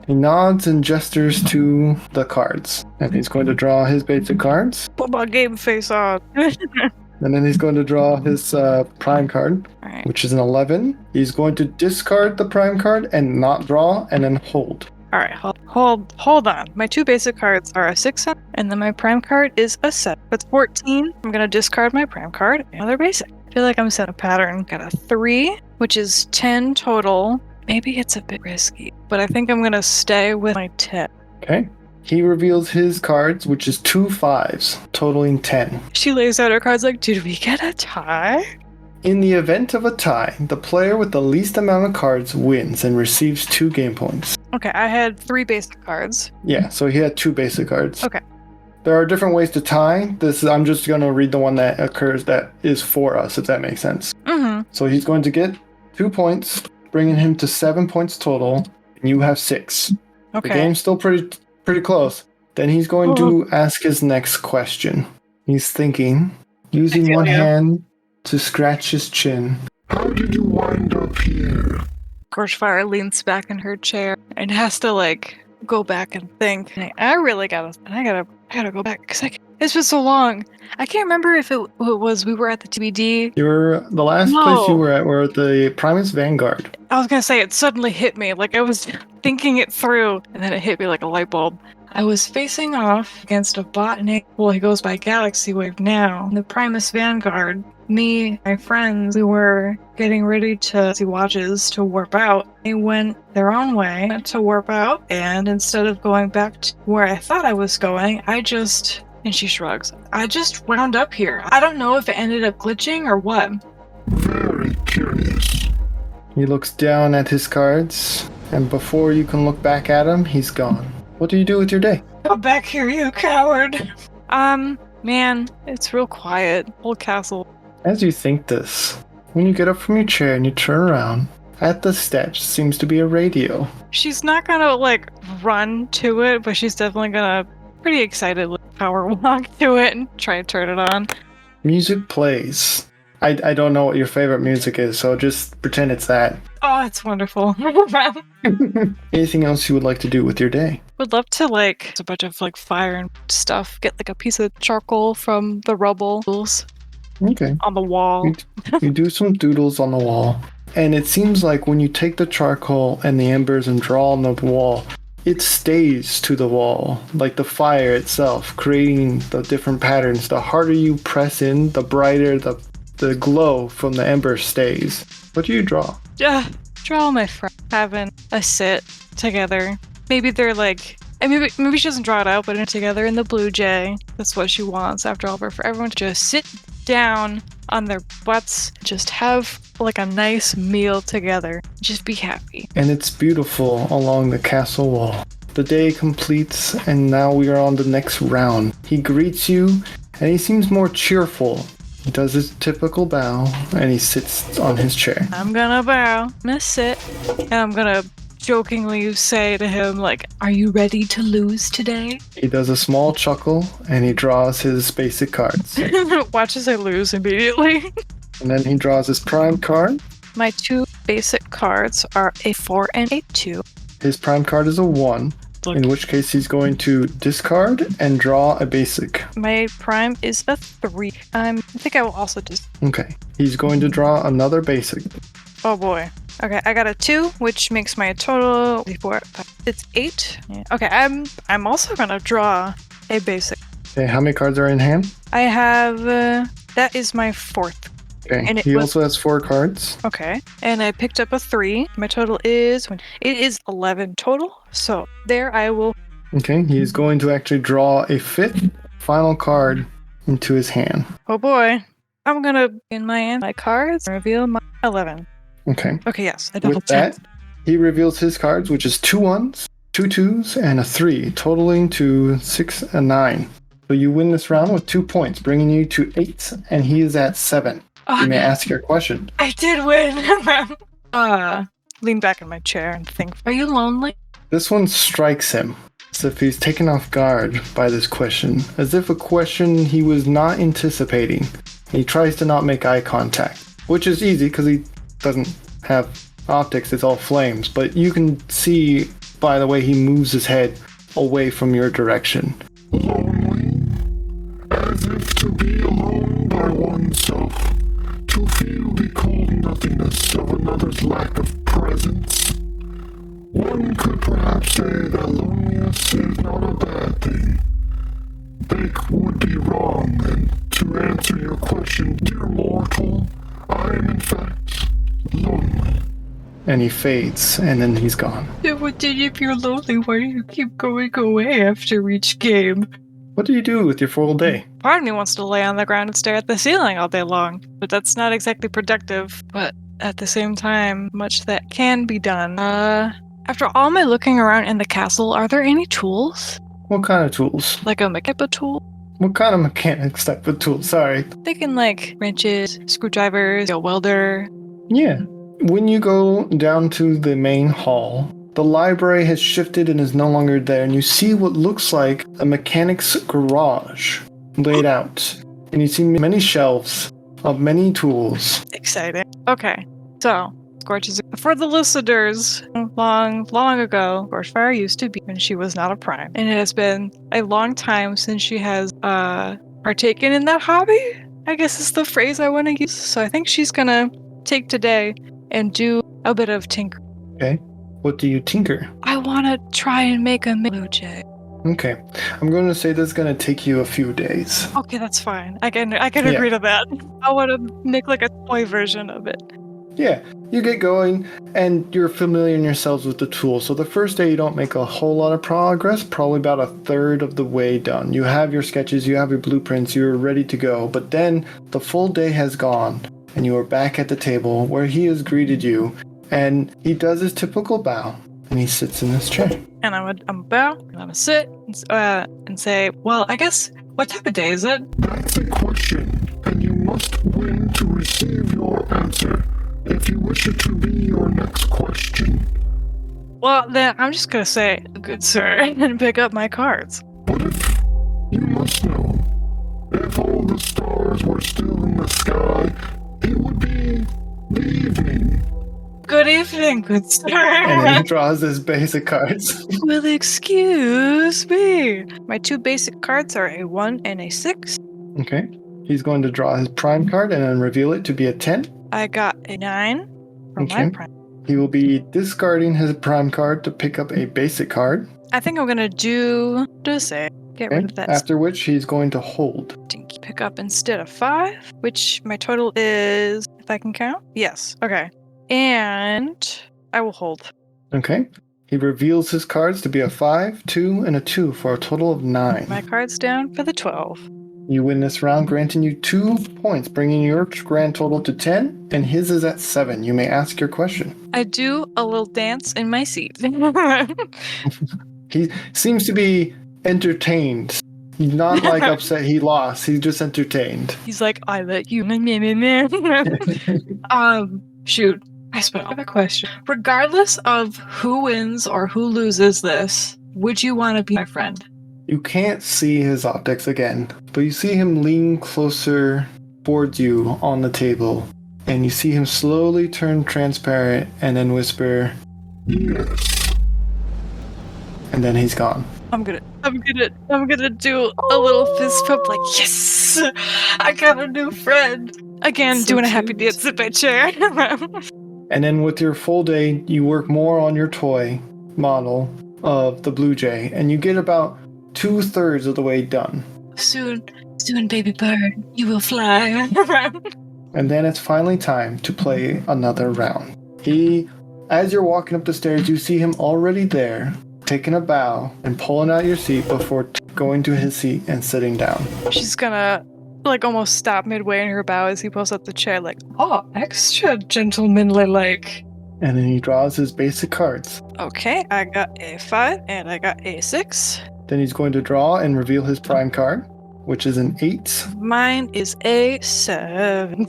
He nods and gestures to the cards, and he's going to draw his basic cards, Put my game face on. and then he's going to draw his prime card, Alright. which is an 11. He's going to discard the prime card and not draw, and then hold. Alright, hold on. My two basic cards are a 6, and then my prime card is a 7. That's 14. I'm gonna discard my prime card. Another basic. I feel like I'm set a pattern. Got a 3, which is 10 total. Maybe it's a bit risky, but I think I'm gonna stay with my 10. Okay. He reveals his cards, which is 2 5s, totaling 10. She lays out her cards like, did we get a tie? In the event of a tie, the player with the least amount of cards wins and receives 2 game points. Okay, I had 3 basic cards. Yeah, so he had 2 basic cards. Okay. There are different ways to tie. I'm just going to read the one that occurs that is for us, if that makes sense. Mm-hmm. So he's going to get 2 points, bringing him to 7 points total, and you have 6. Okay. The game's still pretty close. Then he's going to ask his next question. He's thinking, using one hand to scratch his chin. How did you wind up here? Scorchfire leans back in her chair and has to like go back and think. I really gotta go back because it's been so long. I can't remember if it was we were at the TBD. The last place you were at were at the Primus Vanguard. I was gonna say it suddenly hit me, like I was thinking it through, and then it hit me like a light bulb. I was facing off against a bot named, he goes by Galaxy Wave now. The Primus Vanguard. Me, my friends, we were getting ready to see watches to warp out. They went their own way to warp out, and instead of going back to where I thought I was going, and she shrugs, I just wound up here. I don't know if it ended up glitching or what. Very curious. He looks down at his cards, and before you can look back at him, he's gone. What do you do with your day? Come back here, you coward. Man, it's real quiet. Whole castle. As you think this, when you get up from your chair and you turn around, at the steps seems to be a radio. She's not gonna, run to it, but she's definitely gonna, pretty excitedly, power walk to it and try to turn it on. Music plays. I don't know what your favorite music is, so just pretend it's that. Oh, it's wonderful. Anything else you would like to do with your day? Would love to, a bunch of, fire and stuff. Get, a piece of charcoal from the rubble. Okay. On the wall. You do some doodles on the wall. And it seems like when you take the charcoal and the embers and draw on the wall, it stays to the wall, like the fire itself, creating the different patterns. The harder you press in, the brighter the glow from the ember stays. What do you draw? Draw my friend having a sit together. Maybe they're maybe she doesn't draw it out, but they're together in the blue jay. That's what she wants after all, for everyone to just sit down on their butts, just have a nice meal together, just be happy. And it's beautiful along the castle wall. The day completes, and now we are on the next round. He greets you, and he seems more cheerful. He does his typical bow, and he sits on his chair. I'm gonna bow, I'm gonna sit, and I'm gonna jokingly say to him, are you ready to lose today? He does a small chuckle, and he draws his basic cards. Watch as I lose immediately. And then he draws his prime card. My 2 basic cards are a 4 and a 2. His prime card is a 1. In which case he's going to discard and draw a basic. My prime is a 3. I think I will also just... Okay. He's going to draw another basic. Oh boy. Okay, I got a 2, which makes my total 4, 5, it's 8. Yeah. Okay, I'm also gonna draw a basic. Okay, how many cards are in hand? I have... that is my 4th. Okay, and he also has 4 cards. Okay, and I picked up a 3. My total is... It is 11 total, so there I will... Okay, he's going to actually draw a 5th final card into his hand. Oh boy. I'm gonna, in my cards, reveal my 11. Okay. Okay, yes. With that, he reveals his cards, which is 2 1s, 2 2s, and a 3, totaling to 6 and 9. So you win this round with 2 points, bringing you to 8, and he is at 7. You may ask your question. I did win! Lean back in my chair and think, are you lonely? This one strikes him, as if he's taken off guard by this question, as if a question he was not anticipating. He tries to not make eye contact, which is easy because he doesn't have optics, it's all flames, but you can see by the way he moves his head away from your direction. Lonely, as if to be alone by oneself, to feel the cold nothingness of another's lack of presence. One could perhaps say that loneliness is not a bad thing. They would be wrong, and to answer your question, dear mortal, I am in fact lonely. And he fades, and then he's gone. If you're lonely, why do you keep going away after each game? What do you do with your full day? Part of me wants to lay on the ground and stare at the ceiling all day long, but that's not exactly productive. But at the same time, much that can be done. After all my looking around in the castle, are there any tools? What kind of tools? Like a mechanical tool. What kind of mechanics type of tools? Sorry. Thinking like wrenches, screwdrivers, a welder. Yeah. When you go down to the main hall, the library has shifted and is no longer there, and you see what looks like a mechanic's garage laid out. And you see many shelves of many tools. Exciting. Okay, so Scorch is for the listeners. Long ago, Scorchfire used to be when she was not a prime, and it has been a long time since she has partaken in that hobby. I guess is the phrase I want to use. So I think she's gonna take today and do a bit of tinker. Okay. What do you tinker? I want to try and make a blue jay. Okay. I'm going to say this is going to take you a few days. Okay, that's fine. I can agree to that. I want to make like a toy version of it. Yeah, you get going and you're familiarizing yourselves with the tools. So the first day you don't make a whole lot of progress, probably about a third of the way done. You have your sketches, you have your blueprints, you're ready to go. But then the full day has gone and you are back at the table where he has greeted you, and he does his typical bow and he sits in his chair. And I'm gonna bow and I'm gonna sit and say, well, I guess, what type of day is it? That's a question, and you must win to receive your answer. If you wish it to be your next question. Well, then I'm just gonna say, good sir, and pick up my cards. What if you must know? If all the stars were still in the sky, it would be the evening. Good evening, good sir. And then he draws his basic cards. Well, excuse me. My two basic cards are a 1 and a 6. Okay. He's going to draw his prime card and then reveal it to be a 10. I got a 9 from my prime. He will be discarding his prime card to pick up a basic card. I think I'm gonna do just a get rid of that. After which he's going to hold. Pick up instead of 5, which my total is, if I can count. Yes. Okay. And I will hold. Okay. He reveals his cards to be a 5, 2, and a 2 for a total of 9. My card's down for the 12. You win this round, granting you 2 points, bringing your grand total to 10, and his is at 7. You may ask your question. I do a little dance in my seat. He seems to be entertained. He's not like upset he lost. He's just entertained. He's like, I let you. Shoot. I have a question. Regardless of who wins or who loses this, would you want to be my friend? You can't see his optics again, but you see him lean closer towards you on the table, and you see him slowly turn transparent and then whisper, Yes. And then he's gone. I'm gonna do a little fist pump like, yes! I got a new friend! Again, so doing a happy dance in my chair. And then with your full day, you work more on your toy model of the Blue Jay, and you get about 2/3 of the way done. Soon, baby bird, you will fly. And then it's finally time to play another round. As you're walking up the stairs, you see him already there, taking a bow and pulling out your seat before going to his seat and sitting down. She's gonna almost stop midway in her bow as he pulls up the chair like, oh, extra gentlemanly like. And then he draws his basic cards. Okay, I got a 5 and I got a 6. Then he's going to draw and reveal his prime card, which is an 8. Mine is a 7.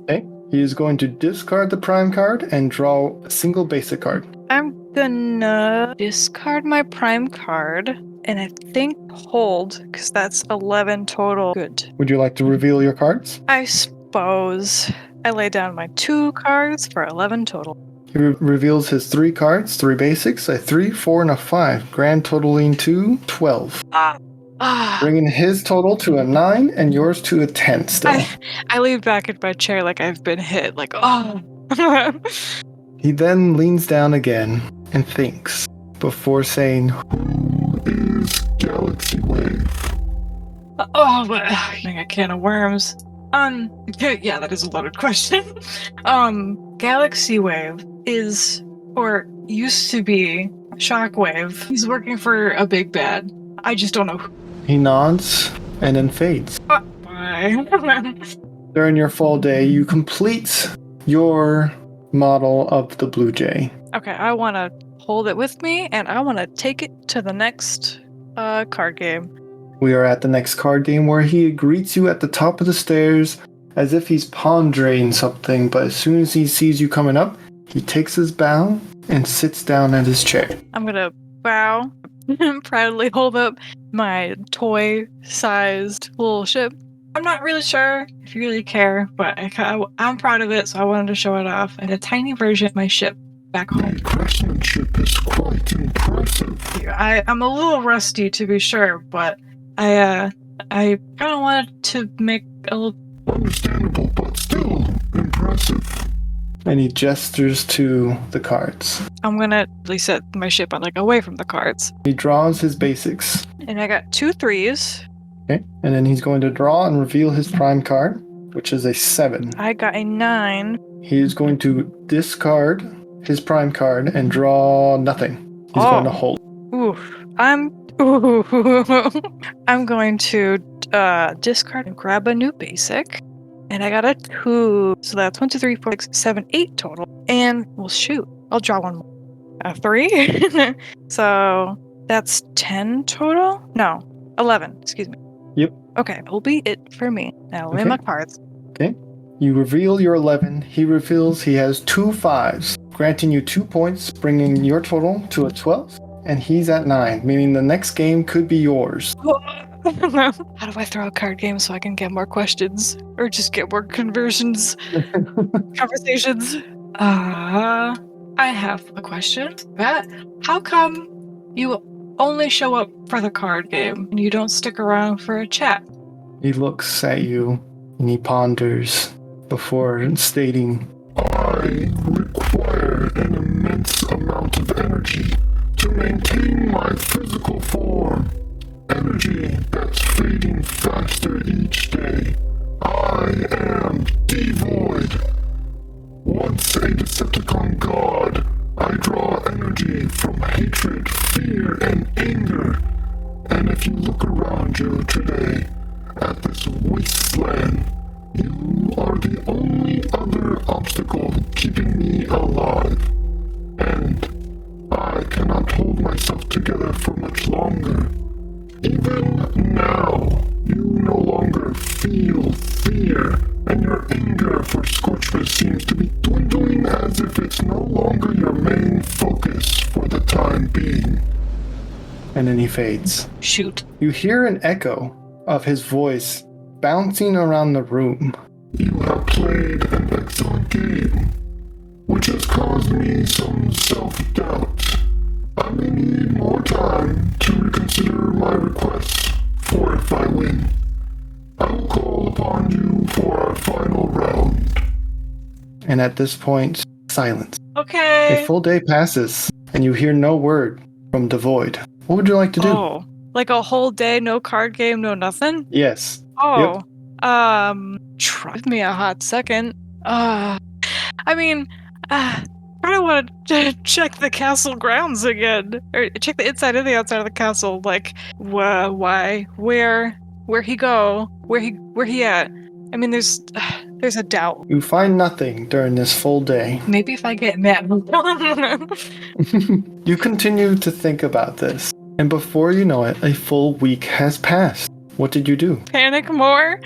Okay. He is going to discard the prime card and draw a single basic card. I'm gonna discard my prime card and I think hold, because that's 11 total. Good. Would you like to reveal your cards? I suppose. I lay down my 2 cards for 11 total. He reveals his 3 cards, 3 basics, a 3, 4, and a 5, grand totaling to 12. Bringing his total to a 9 and yours to a 10 still. I lean back in my chair like I've been hit, like, oh. He then leans down again and thinks before saying, Who is Galaxy Wave? Oh, but a can of worms. Yeah, that is a loaded question. Galaxy Wave is, or used to be, Shockwave. He's working for a big bad. I just don't know who. He nods and then fades. Bye. During your full day, you complete your model of the Blue Jay. Okay, I want to hold it with me, and I want to take it to the next card game. We are at the next card game where he greets you at the top of the stairs as if he's pondering something, but as soon as he sees you coming up, he takes his bow and sits down at his chair. I'm gonna bow and proudly hold up my toy-sized little ship. I'm not really sure if you really care, but I'm proud of it, so I wanted to show it off. And a tiny version of my ship back home. The craftsmanship is quite impressive. I'm a little rusty, to be sure, but I kind of wanted to make a little... Understandable, but still impressive. And he gestures to the cards. I'm gonna at least set my ship on, like, away from the cards. He draws his basics. And I got 2 3s. Okay. And then he's going to draw and reveal his prime card, which is a 7. I got a 9. He is going to discard his prime card and draw nothing. He's going to hold. I'm going to discard and grab a new basic. And I got a 2. So that's 1, 2, 3, 4, 6, 7, 8 total. And we'll shoot. I'll draw one more. A 3. So that's 10 total? No, 11. Excuse me. Yep. Okay, that'll be it for me. Now lay my cards. Okay. You reveal your 11. He reveals he has 2 5s, granting you 2 points, bringing your total to a 12. And he's at 9, meaning the next game could be yours. How do I throw a card game so I can get more questions? Or just get more conversions? Conversations? I have a question. How come you only show up for the card game and you don't stick around for a chat? He looks at you and he ponders before stating, I require an immense amount of energy to maintain my physical form. Energy that's fading faster each day. I am devoid. Once a Decepticon god, I draw energy from hatred, fear, and anger. And if you look around you today, at this wasteland, you are the only other obstacle keeping me alive. And I cannot hold myself together for much longer. Even now, you no longer feel fear, and your anger for Scorchfire seems to be dwindling as if it's no longer your main focus for the time being. and then he fades. Shoot. You hear an echo of his voice bouncing around the room. You have played an excellent game, which has caused me some self-doubt. I may need more time to reconsider my request, for if I win, I will call upon you for our final round. And at this point, silence. Okay. A full day passes, and you hear no word from Devoid. What would you like to do? Oh, like a whole day, no card game, no nothing? Yes. Oh, try me a hot second. I mean, I don't want to check the castle grounds again, or check the inside and the outside of the castle. Like, why, where he go, where he at? I mean, there's a doubt. You find nothing during this full day. Maybe if I get mad. You continue to think about this, and before you know it, a full week has passed. What did you do? Panic more.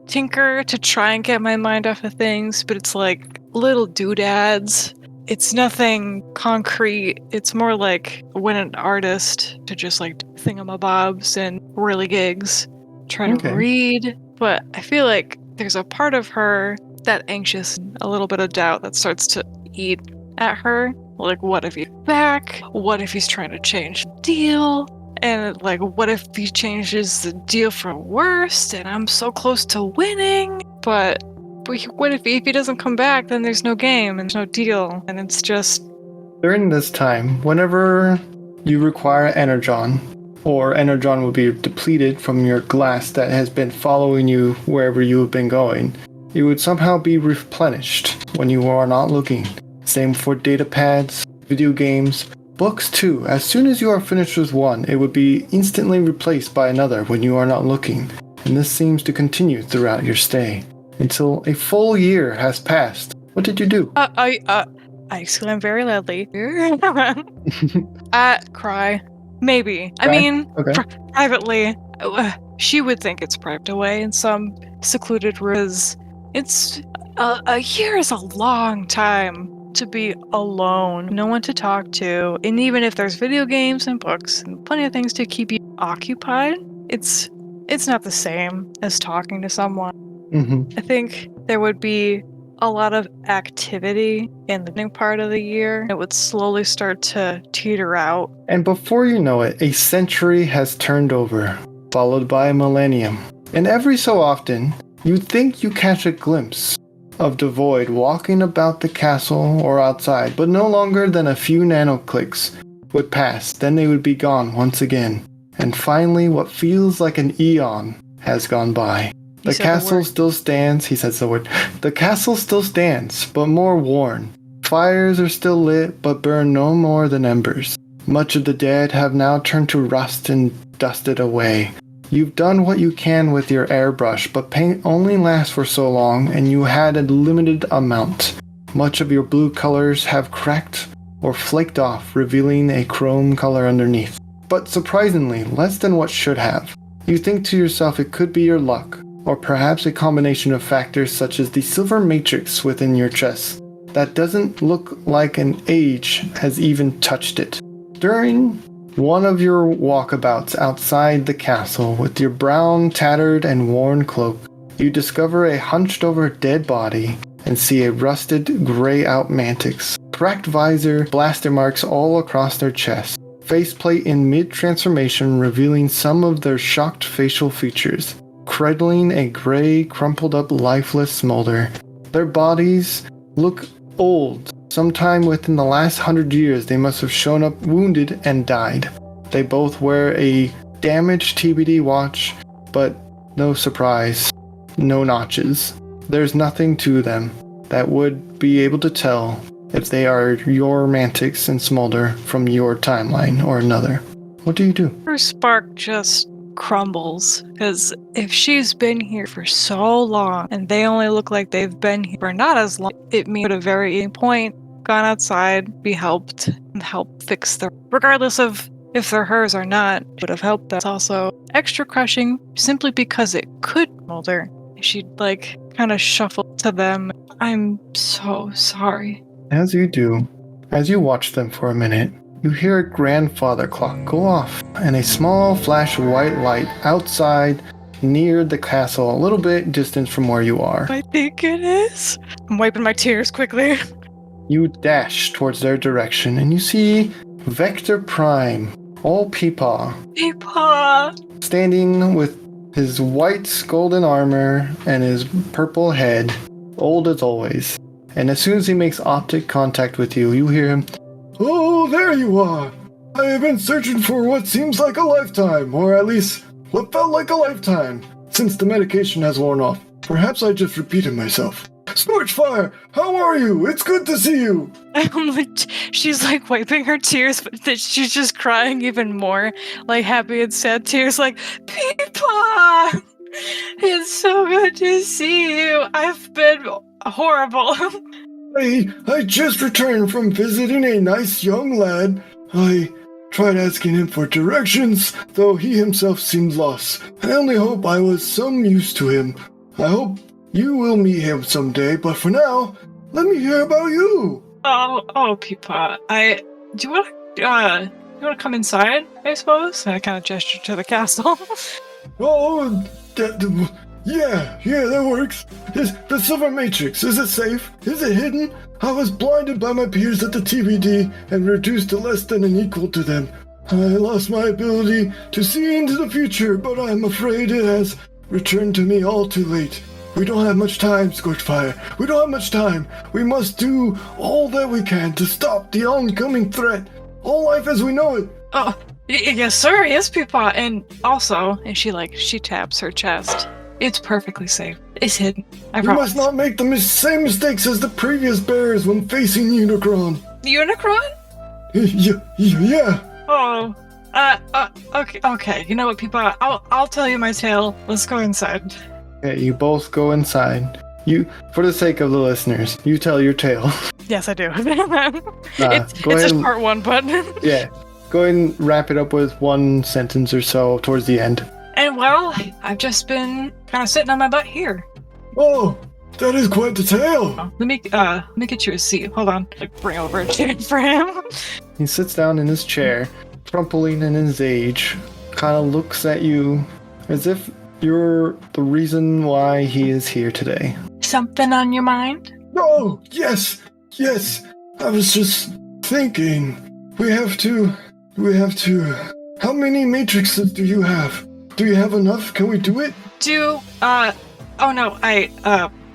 Tinker to try and get my mind off of things, but it's like little doodads. It's nothing concrete. It's more like when an artist to just like thingamabobs and whirly gigs. Try to read, but I feel like there's a part of her that anxious, a little bit of doubt that starts to eat at her. Like, what if he's back? What if he's trying to change the deal? And like, what if he changes the deal for worse? And I'm so close to winning. But what if he doesn't come back? Then there's no game and there's no deal. And it's just... During this time, whenever you require Energon, or Energon will be depleted from your glass that has been following you wherever you have been going, it would somehow be replenished when you are not looking. Same for data pads, video games, books too. As soon as you are finished with one, it would be instantly replaced by another when you are not looking. And this seems to continue throughout your stay, until a full year has passed. What did you do? I exclaim very loudly. Cry. Maybe. I Okay, mean, okay. privately, she would think it's private away in some secluded rooms. It's a year is a long time to be alone, no one to talk to, and even if there's video games and books and plenty of things to keep you occupied, it's not the same as talking to someone. Mm-hmm. I think there would be a lot of activity in the beginning part of the year. It would slowly start to teeter out. And before you know it, a century has turned over, followed by a millennium. And every so often, you think you catch a glimpse of the void walking about the castle or outside, but no longer than a few nanoclicks would pass, then they would be gone once again. And finally, what feels like an eon has gone by. The castle still stands, he says the word. The castle still stands, but more worn. Fires are still lit, but burn no more than embers. Much of the dead have now turned to rust and dusted away. You've done what you can with your airbrush, but paint only lasts for so long, and you had a limited amount. Much of your blue colors have cracked or flaked off, revealing a chrome color underneath. But surprisingly, less than what should have. You think to yourself it could be your luck, or perhaps a combination of factors such as the silver matrix within your chest that doesn't look like an age has even touched it. During one of your walkabouts outside the castle with your brown, tattered, and worn cloak, you discover a hunched-over dead body and see a rusted, gray-out Mantyx. Cracked visor, blaster marks all across their chest. Faceplate in mid-transformation revealing some of their shocked facial features. Cradling a gray, crumpled-up, lifeless smolder. Their bodies look old. Sometime within the last 100 years, they must have shown up wounded and died. They both wear a damaged TBD watch, but no surprise, no notches. There's nothing to them that would be able to tell if they are your Mantyx and Smolder from your timeline or another. What do you do? Her spark just crumbles, because if she's been here for so long and they only look like they've been here for not as long, it means at a very point gone outside, be helped, and help fix them. Regardless of if they're hers or not, it would have helped them. It's also extra crushing simply because it could smolder. She'd kind of shuffle to them. I'm so sorry. As you do, as you watch them for a minute, you hear a grandfather clock go off and a small flash of white light outside near the castle, a little bit distance from where you are. I think it is. I'm wiping my tears quickly. You dash towards their direction and you see Vector Prime, old Peepaw. Peepaw! Standing with his white golden armor and his purple head, old as always. And as soon as he makes optic contact with you, you hear him, "Oh, there you are! I have been searching for what seems like a lifetime, or at least what felt like a lifetime, since the medication has worn off. Perhaps I just repeated myself. Scorchfire, how are you? It's good to see you!" She's wiping her tears, but she's just crying even more, happy and sad tears, Peepaw! It's so good to see you. I've been horrible. I just returned from visiting a nice young lad. I tried asking him for directions, though he himself seemed lost. I only hope I was some use to him. I hope you will meet him someday, but for now, let me hear about you. Oh, Peepaw. Do you want to come inside, I suppose? I kind of gesture to the castle. Yeah, that works. The Silver Matrix, is it safe? Is it hidden? I was blinded by my peers at the TBD and reduced to less than an equal to them. I lost my ability to see into the future, but I'm afraid it has returned to me all too late. We don't have much time, Scorchfire. We don't have much time. We must do all that we can to stop the oncoming threat. All life as we know it. Oh, yes, sir. Yes, Peepaw. And also, and she taps her chest. It's perfectly safe. It's hidden. I promise. We must not make the same mistakes as the previous bears when facing Unicron. Unicron? Yeah. Oh. Okay. You know what, Peepaw? I'll tell you my tale. Let's go inside. Okay, you both go inside. For the sake of the listeners, you tell your tale. Yes, I do. Go it's ahead. just part one, but Yeah. Go ahead and wrap it up with one sentence or so towards the end. And well, I've just been kind of sitting on my butt here. Oh, that is quite the tale. Oh, let me get you a seat. Hold on. Like, bring over a chair for him. He sits down in his chair, crumpling in his age, kind of looks at you as if you're the reason why he is here today. Something on your mind? Oh, yes. I was just thinking. We have to. How many matrices do you have? Do you have enough? Can we do it? Oh no,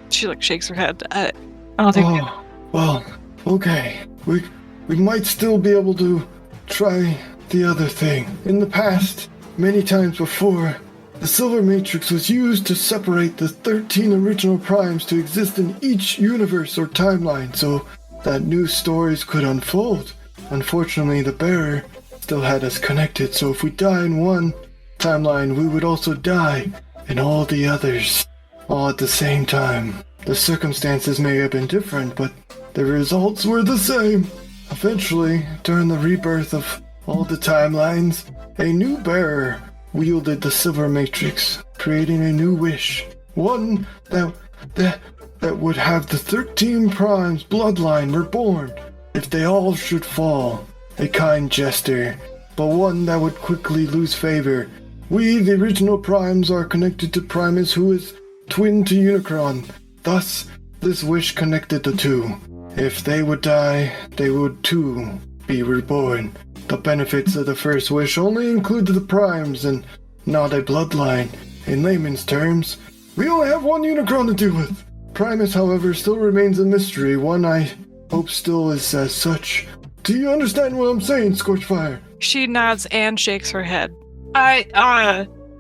she like shakes her head. I don't think we Oh, well, okay. We might still be able to try the other thing. In the past, many times before, the Silver Matrix was used to separate the 13 original primes to exist in each universe or timeline so that new stories could unfold. Unfortunately, the bearer still had us connected, so if we die in one timeline, we would also die in all the others, all at the same time. The circumstances may have been different, but the results were the same. Eventually, during the rebirth of all the timelines, a new bearer wielded the Silver Matrix, creating a new wish. One that would have the 13 primes bloodline reborn if they all should fall. A kind gesture, but one that would quickly lose favor. We, the original primes, are connected to Primus, who is twin to Unicron. Thus, this wish connected the two. If they would die, they would too be reborn. The benefits of the first wish only include the primes and not a bloodline. In layman's terms, we only have one Unicron to deal with. Primus, however, still remains a mystery, one I hope still is as such. Do you understand what I'm saying, Scorchfire? She nods and shakes her head.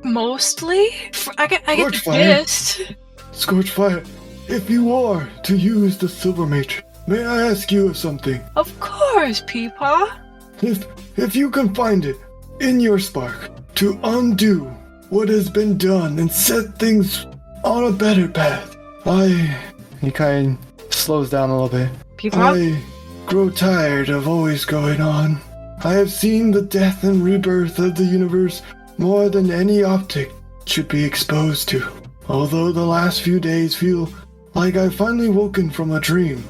Mostly? I get the gist. Scorchfire, if you are to use the Silver Matrix, may I ask you of something? Of course, Peepaw. If you can find it in your spark to undo what has been done and set things on a better path, He kind of slows down a little bit. Peepaw? I grow tired of always going on. I have seen the death and rebirth of the universe more than any optic should be exposed to. Although the last few days feel like I've finally woken from a dream,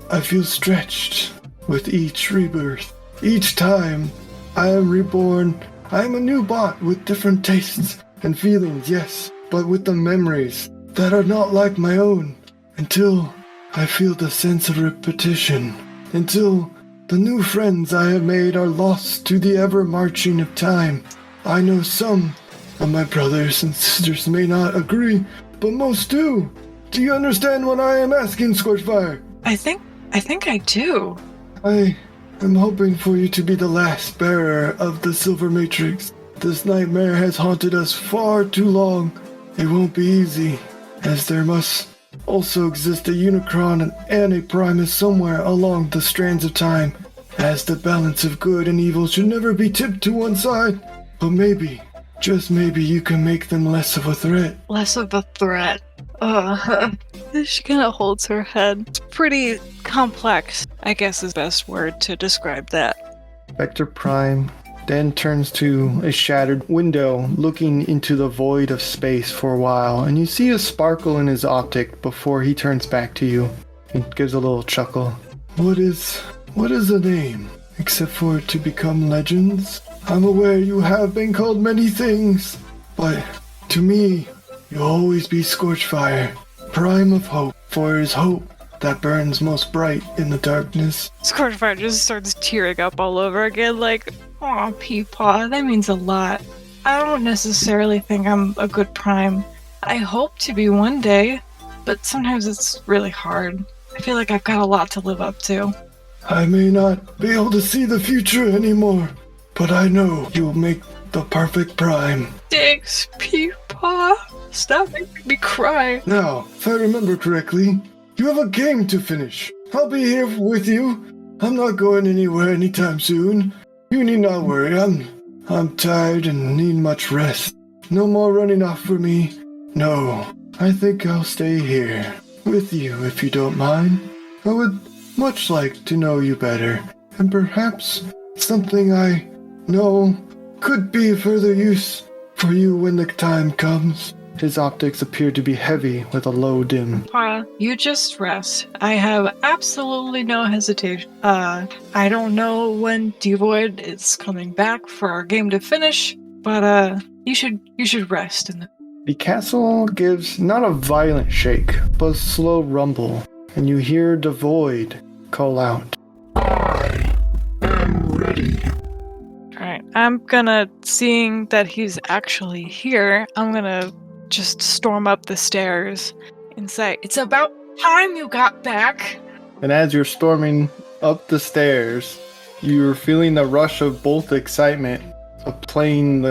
I feel stretched with each rebirth. Each time I am reborn, I am a new bot with different tastes and feelings, yes, but with the memories that are not like my own, until I feel the sense of repetition, until the new friends I have made are lost to the ever-marching of time. I know some of my brothers and sisters may not agree, but most do. Do you understand what I am asking, Scorchfire? I think I do. I am hoping for you to be the last bearer of the Silver Matrix. This nightmare has haunted us far too long. It won't be easy, as there must also exist a Unicron and a Primus somewhere along the strands of time, as the balance of good and evil should never be tipped to one side. But maybe, just maybe, you can make them less of a threat. Less of a threat. She kind of holds her head. It's pretty complex, I guess is the best word to describe that. Vector Prime then turns to a shattered window, looking into the void of space for a while, and you see a sparkle in his optic before he turns back to you. He gives a little chuckle. What is a name, except for it to become legends? I'm aware you have been called many things, but to me, you'll always be Scorchfire, Prime of Hope, for it is hope that burns most bright in the darkness. Scorchfire just starts tearing up all over again, like, aw, Peepaw, that means a lot. I don't necessarily think I'm a good Prime. I hope to be one day, but sometimes it's really hard. I feel like I've got a lot to live up to. I may not be able to see the future anymore, but I know you'll make the perfect Prime. Thanks, Peepaw. Stop making me cry. Now, if I remember correctly, you have a game to finish. I'll be here with you. I'm not going anywhere anytime soon. You need not worry. I'm tired and need much rest. No more running off for me. No, I think I'll stay here with you if you don't mind. I would much like to know you better, and perhaps something I No, could be further use for you when the time comes. His optics appear to be heavy with a low dim. You just rest. I have absolutely no hesitation. I don't know when Devoid is coming back for our game to finish, but you should rest in the. The castle gives not a violent shake, but a slow rumble, and you hear Devoid call out. I am ready. Alright, I'm gonna, seeing that he's actually here, I'm gonna just storm up the stairs and say, "It's about time you got back!" And as you're storming up the stairs, you're feeling the rush of both excitement of playing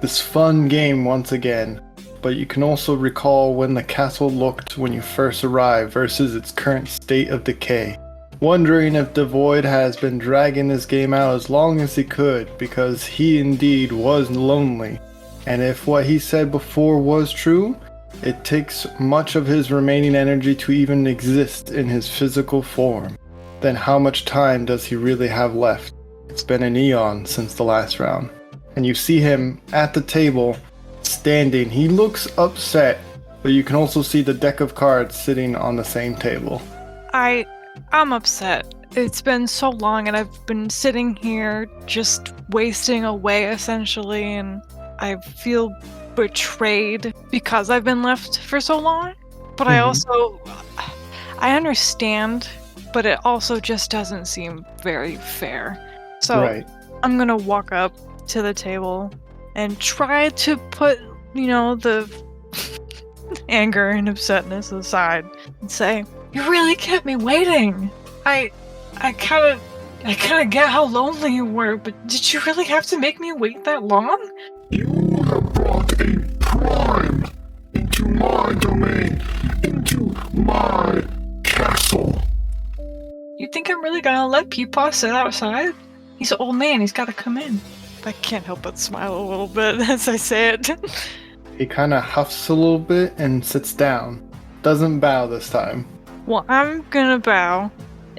this fun game once again. But you can also recall when the castle looked when you first arrived versus its current state of decay. Wondering if Devoid has been dragging this game out as long as he could, because he indeed was lonely. And if what he said before was true, it takes much of his remaining energy to even exist in his physical form. Then how much time does he really have left? It's been an eon since the last round. And you see him at the table, standing. He looks upset, but you can also see the deck of cards sitting on the same table. I'm upset. It's been so long and I've been sitting here just wasting away essentially, and I feel betrayed because I've been left for so long. But I understand, but it also just doesn't seem very fair. So Right. I'm gonna walk up to the table and try to put, the anger and upsetness aside and say, "You really kept me waiting. I kind of get how lonely you were, but did you really have to make me wait that long?" You have brought a prime into my domain, into my castle. You think I'm really gonna let Peepaw sit outside? He's an old man, he's gotta come in. I can't help but smile a little bit as I say it. He kind of huffs a little bit and sits down. Doesn't bow this time. Well, I'm gonna bow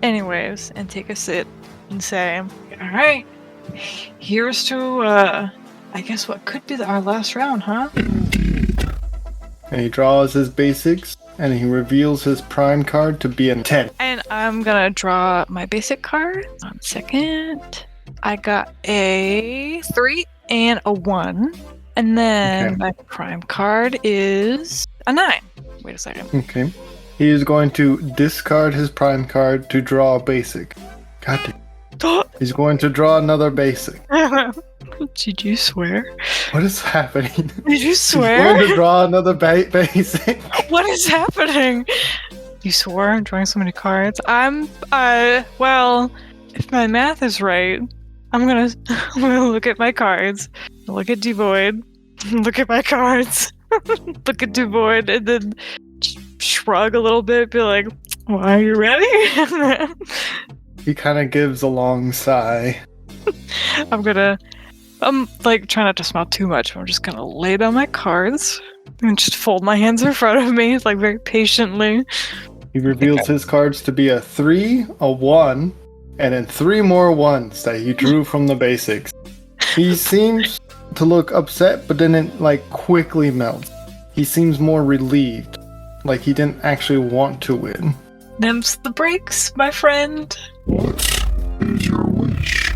anyways and take a sit and say, "Alright, here's to, I guess what could be our last round, huh?" Indeed. And he draws his basics, and he reveals his prime card to be a 10. And I'm gonna draw my basic card. 1 second. I got a 3 and a 1. And then Okay. my prime card is a 9. Wait a second. Okay. He is going to discard his prime card to draw a basic. God damn. He's going to draw another basic. Did you swear? What is happening? Did you He's swear? going to draw another basic. What is happening? You swore I'm drawing so many cards. Well, if my math is right, I'm gonna look at my cards, look at Devoid, look at my cards, look at Devoid, and then shrug a little bit, be like, "Well, are you ready?" He kind of gives a long sigh. I'm like trying not to smile too much. I'm just gonna lay down my cards and just fold my hands in front of me, like very patiently. He reveals his cards to be a 3, a 1, and then 3 more 1s that he drew from the basics. He seems to look upset, but then it quickly melts. He seems more relieved, like he didn't actually want to win. Them's the breaks, my friend. What is your wish?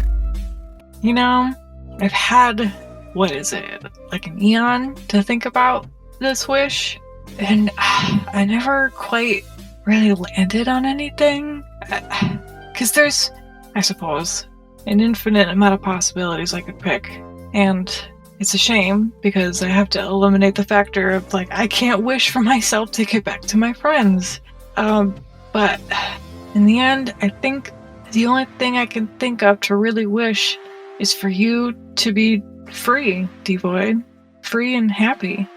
I've had, what is it, like an eon to think about this wish, and I never quite really landed on anything. Because there's, I suppose, an infinite amount of possibilities I could pick, and it's a shame because I have to eliminate the factor of, I can't wish for myself to get back to my friends. But in the end, I think the only thing I can think of to really wish is for you to be free, Devoid. Free and happy.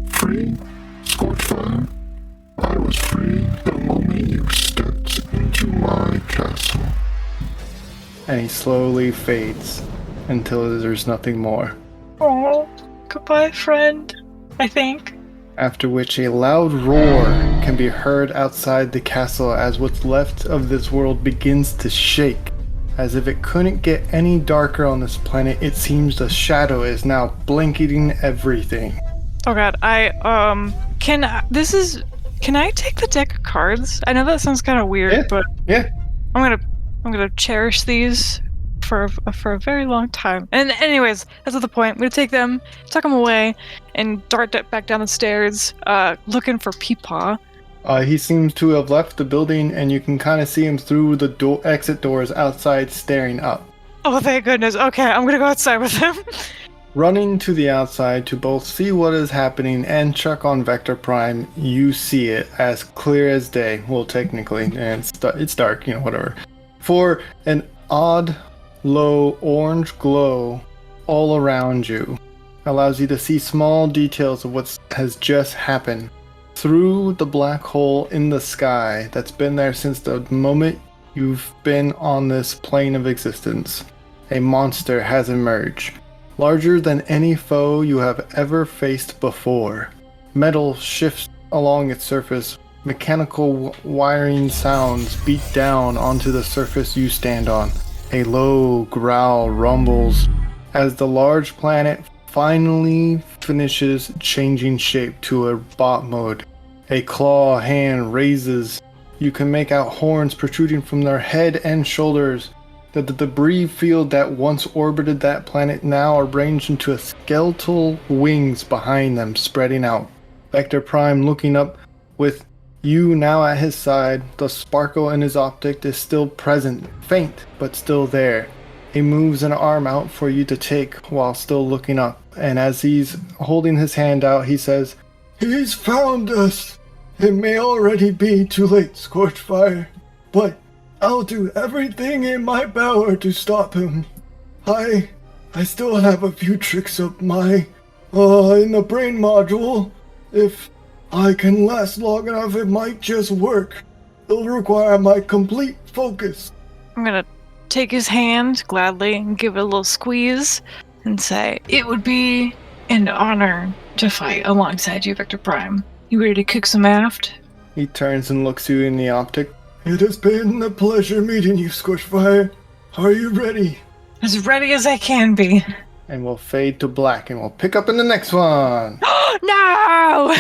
Free? Scorchfire? I was free the moment you stepped into my castle. And he slowly fades until there's nothing more. Oh, goodbye, friend. I think. After which a loud roar can can be heard outside the castle as what's left of this world begins to shake As if it couldn't get any darker on this planet, it seems the shadow is now blanketing everything. Oh god, can I take the deck of cards? I know that sounds kind of weird, but I'm gonna cherish these for a very long time. And anyways, that's not the point. I'm gonna take them, tuck them away, and dart back down the stairs, looking for Peepaw. He seems to have left the building, and you can kind of see him through the exit doors outside staring up. Oh, thank goodness. Okay, I'm gonna go outside with him. Running to the outside to both see what is happening and check on Vector Prime, you see it as clear as day. Well, technically, and it's dark, whatever. For an odd, low orange glow all around you allows you to see small details of what has just happened. Through the black hole in the sky that's been there since the moment you've been on this plane of existence, a monster has emerged, larger than any foe you have ever faced before. Metal shifts along its surface, mechanical wiring sounds beat down onto the surface you stand on. A low growl rumbles as the large planet finally finishes changing shape to a bot mode. A claw hand raises. You can make out horns protruding from their head and shoulders. The debris field that once orbited that planet now arranged into a skeletal wings behind them, spreading out. Vector Prime looking up with you now at his side. The sparkle in his optic is still present, faint, but still there. He moves an arm out for you to take while still looking up. And as he's holding his hand out, he says, "He's found us. It may already be too late, Scorchfire, but I'll do everything in my power to stop him. I still have a few tricks up my, in the brain module. If I can last long enough, it might just work. It'll require my complete focus." I'm gonna take his hand gladly and give it a little squeeze and say, "It would be an honor to fight alongside you, Vector Prime. You ready to kick some aft?" He turns and looks you in the optic. "It has been a pleasure meeting you, Scorchfire. Are you ready?" As ready as I can be. And we'll fade to black, and we'll pick up in the next one. No!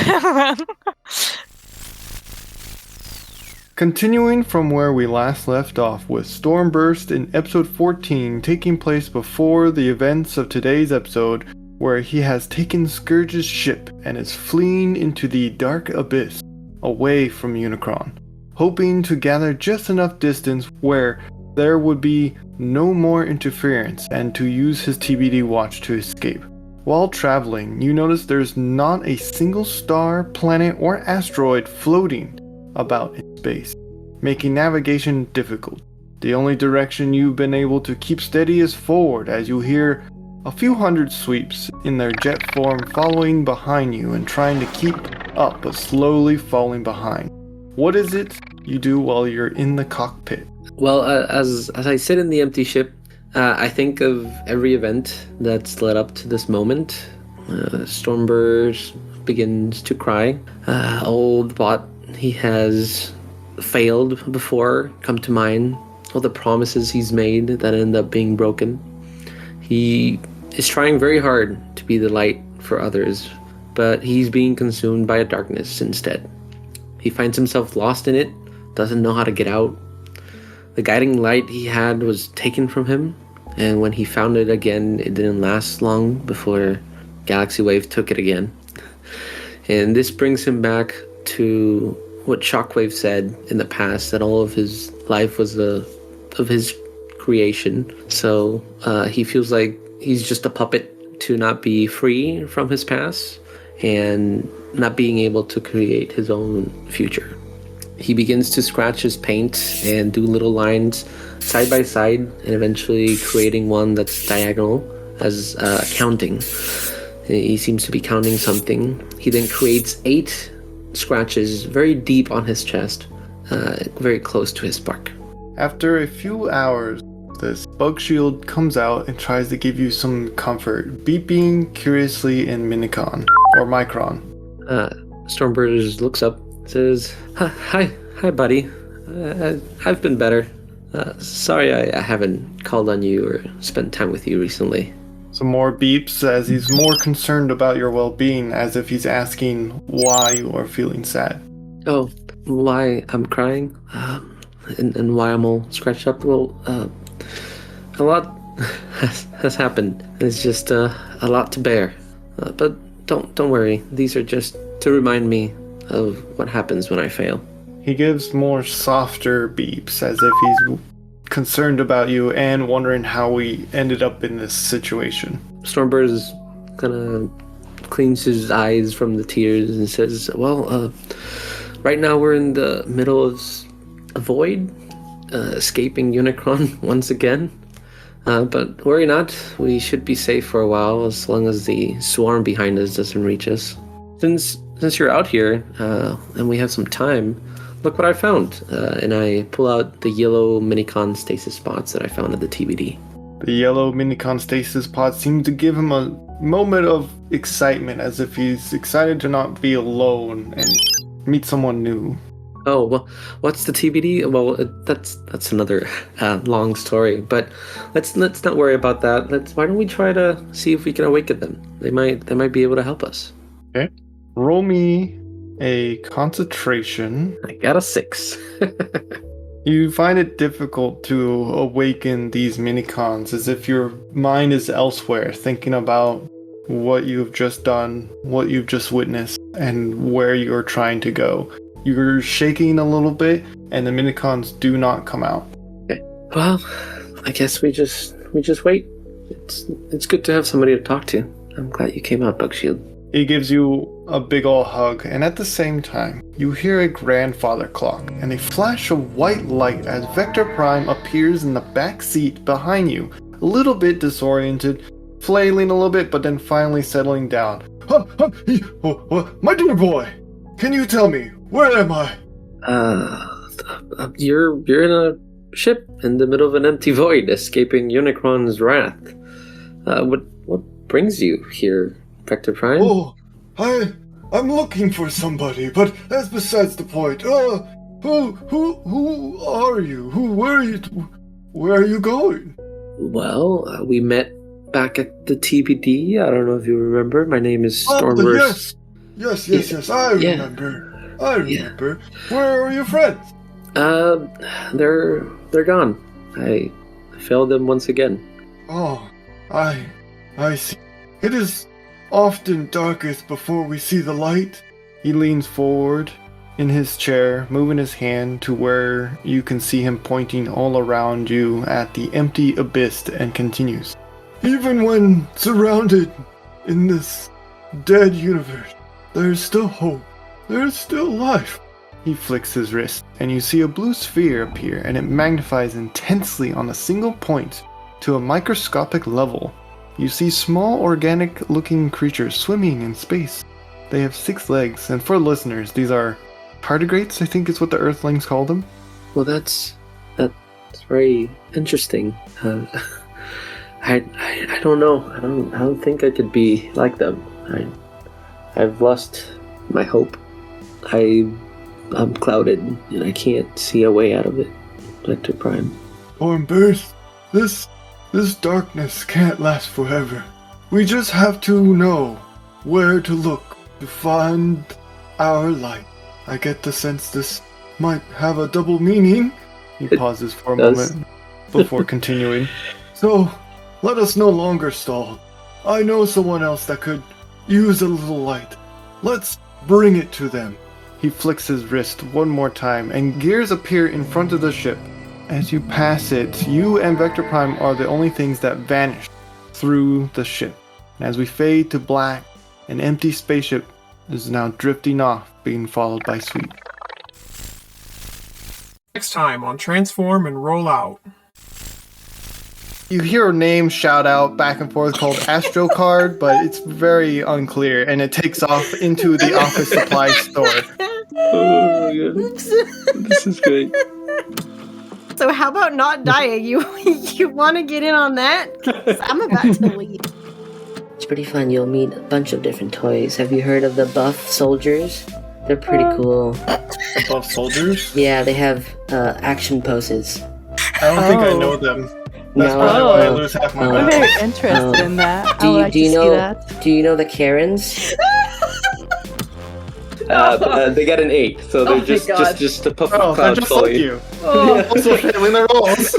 Continuing from where we last left off with Stormburst in episode 14, taking place before the events of today's episode, where he has taken Scourge's ship and is fleeing into the dark abyss, away from Unicron, hoping to gather just enough distance where there would be no more interference and to use his TBD watch to escape. While traveling, you notice there's not a single star, planet, or asteroid floating about in space, making navigation difficult. The only direction you've been able to keep steady is forward, as you hear a few hundred sweeps in their jet form following behind you and trying to keep up but slowly falling behind. What is it you do while you're in the cockpit? Well, as I sit in the empty ship, I think of every event that's led up to this moment. Stormbird begins to cry. Old bot, he has failed before, come to mind. All the promises he's made that end up being broken. He is trying very hard to be the light for others, but he's being consumed by a darkness instead. He finds himself lost in it, doesn't know how to get out. The guiding light he had was taken from him, and when he found it again, it didn't last long before Galaxy Wave took it again. And this brings him back to what Shockwave said in the past, that all of his life was of his creation. So he feels like he's just a puppet to not be free from his past and not being able to create his own future. He begins to scratch his paint and do little lines side by side, and eventually creating one that's diagonal as counting. He seems to be counting something. He then creates 8 scratches very deep on his chest, very close to his spark. After a few hours, this bug shield comes out and tries to give you some comfort, beeping curiously in Micron. Stormbird looks up, says, Hi buddy. I've been better. Sorry I haven't called on you or spent time with you recently. Some more beeps as he's more concerned about your well-being, as if he's asking why you are feeling sad. Oh, why I'm crying? And why I'm all scratched up? Well, a lot has happened. It's just a lot to bear. But don't worry. These are just to remind me of what happens when I fail. He gives more softer beeps, as if he's concerned about you and wondering how we ended up in this situation. Stormbird is kind of cleans his eyes from the tears and says, well, right now we're in the middle of a void, escaping Unicron once again. But worry not, we should be safe for a while as long as the swarm behind us doesn't reach us. Since you're out here, and we have some time, look what I found. And I pull out the yellow minicon stasis pods that I found at the TBD. The yellow minicon stasis pods seem to give him a moment of excitement, as if he's excited to not be alone and meet someone new. Oh, well, what's the TBD? Well, that's another long story, but let's not worry about that. Why don't we try to see if we can awaken them? They might be able to help us. Okay. Roll me a concentration. I got a 6. You find it difficult to awaken these minicons, as if your mind is elsewhere, thinking about what you've just done, what you've just witnessed, and where you're trying to go. You're shaking a little bit, and the minicons do not come out. Okay. Well, I guess we just wait. It's good to have somebody to talk to. I'm glad you came out, Bugshield. He gives you a big ol' hug, and at the same time, you hear a grandfather clock and a flash of white light as Vector Prime appears in the back seat behind you, a little bit disoriented, flailing a little bit, but then finally settling down. My dear boy, can you tell me, where am I? You're in a ship in the middle of an empty void, escaping Unicron's wrath. What brings you here, Vector Prime? Oh, I'm looking for somebody, but that's besides the point. Who are you? Where are you going? Well, we met back at the TBD. I don't know if you remember. My name is Stormbird. Yes. I remember. Where are your friends? They're gone. I failed them once again. Oh, I see. It is often darkest before we see the light. He leans forward in his chair, moving his hand to where you can see him pointing all around you at the empty abyss, and continues. Even when surrounded in this dead universe, there is still hope. There is still life. He flicks his wrist, and you see a blue sphere appear, and it magnifies intensely on a single point to a microscopic level. You see small organic-looking creatures swimming in space. They have 6 legs, and for listeners, these are tardigrades, I think is what the Earthlings call them. Well, that's very interesting. I don't know. I don't think I could be like them. I've lost my hope. I'm clouded, and I can't see a way out of it. Vector Prime. Stormbird, this darkness can't last forever. We just have to know where to look to find our light. I get the sense this might have a double meaning. He pauses for a moment before continuing. So, let us no longer stall. I know someone else that could use a little light. Let's bring it to them. He flicks his wrist one more time, and gears appear in front of the ship. As you pass it, you and Vector Prime are the only things that vanish through the ship. And as we fade to black, an empty spaceship is now drifting off, being followed by Sweet. Next time on Transform and Roll Out. You hear a name shout out back and forth called Astro Card, but it's very unclear, and it takes off into the office supply store. Oh my god. This is great. So how about not dying? You want to get in on that? 'Cause I'm about to leave. It's pretty fun. You'll meet a bunch of different toys. Have you heard of the buff soldiers? They're pretty cool. Buff soldiers? Yeah, they have action poses. I don't think I know them. That's No. probably why I lose half my Oh. I'm battle. very interested in that. I Do would you, like do to you see know? that. Do you know the Karens? They got an 8, so Oh they're my just God. just a puff Oh, of they're cloud just slowly. like you. Oh, Also failing their rolls.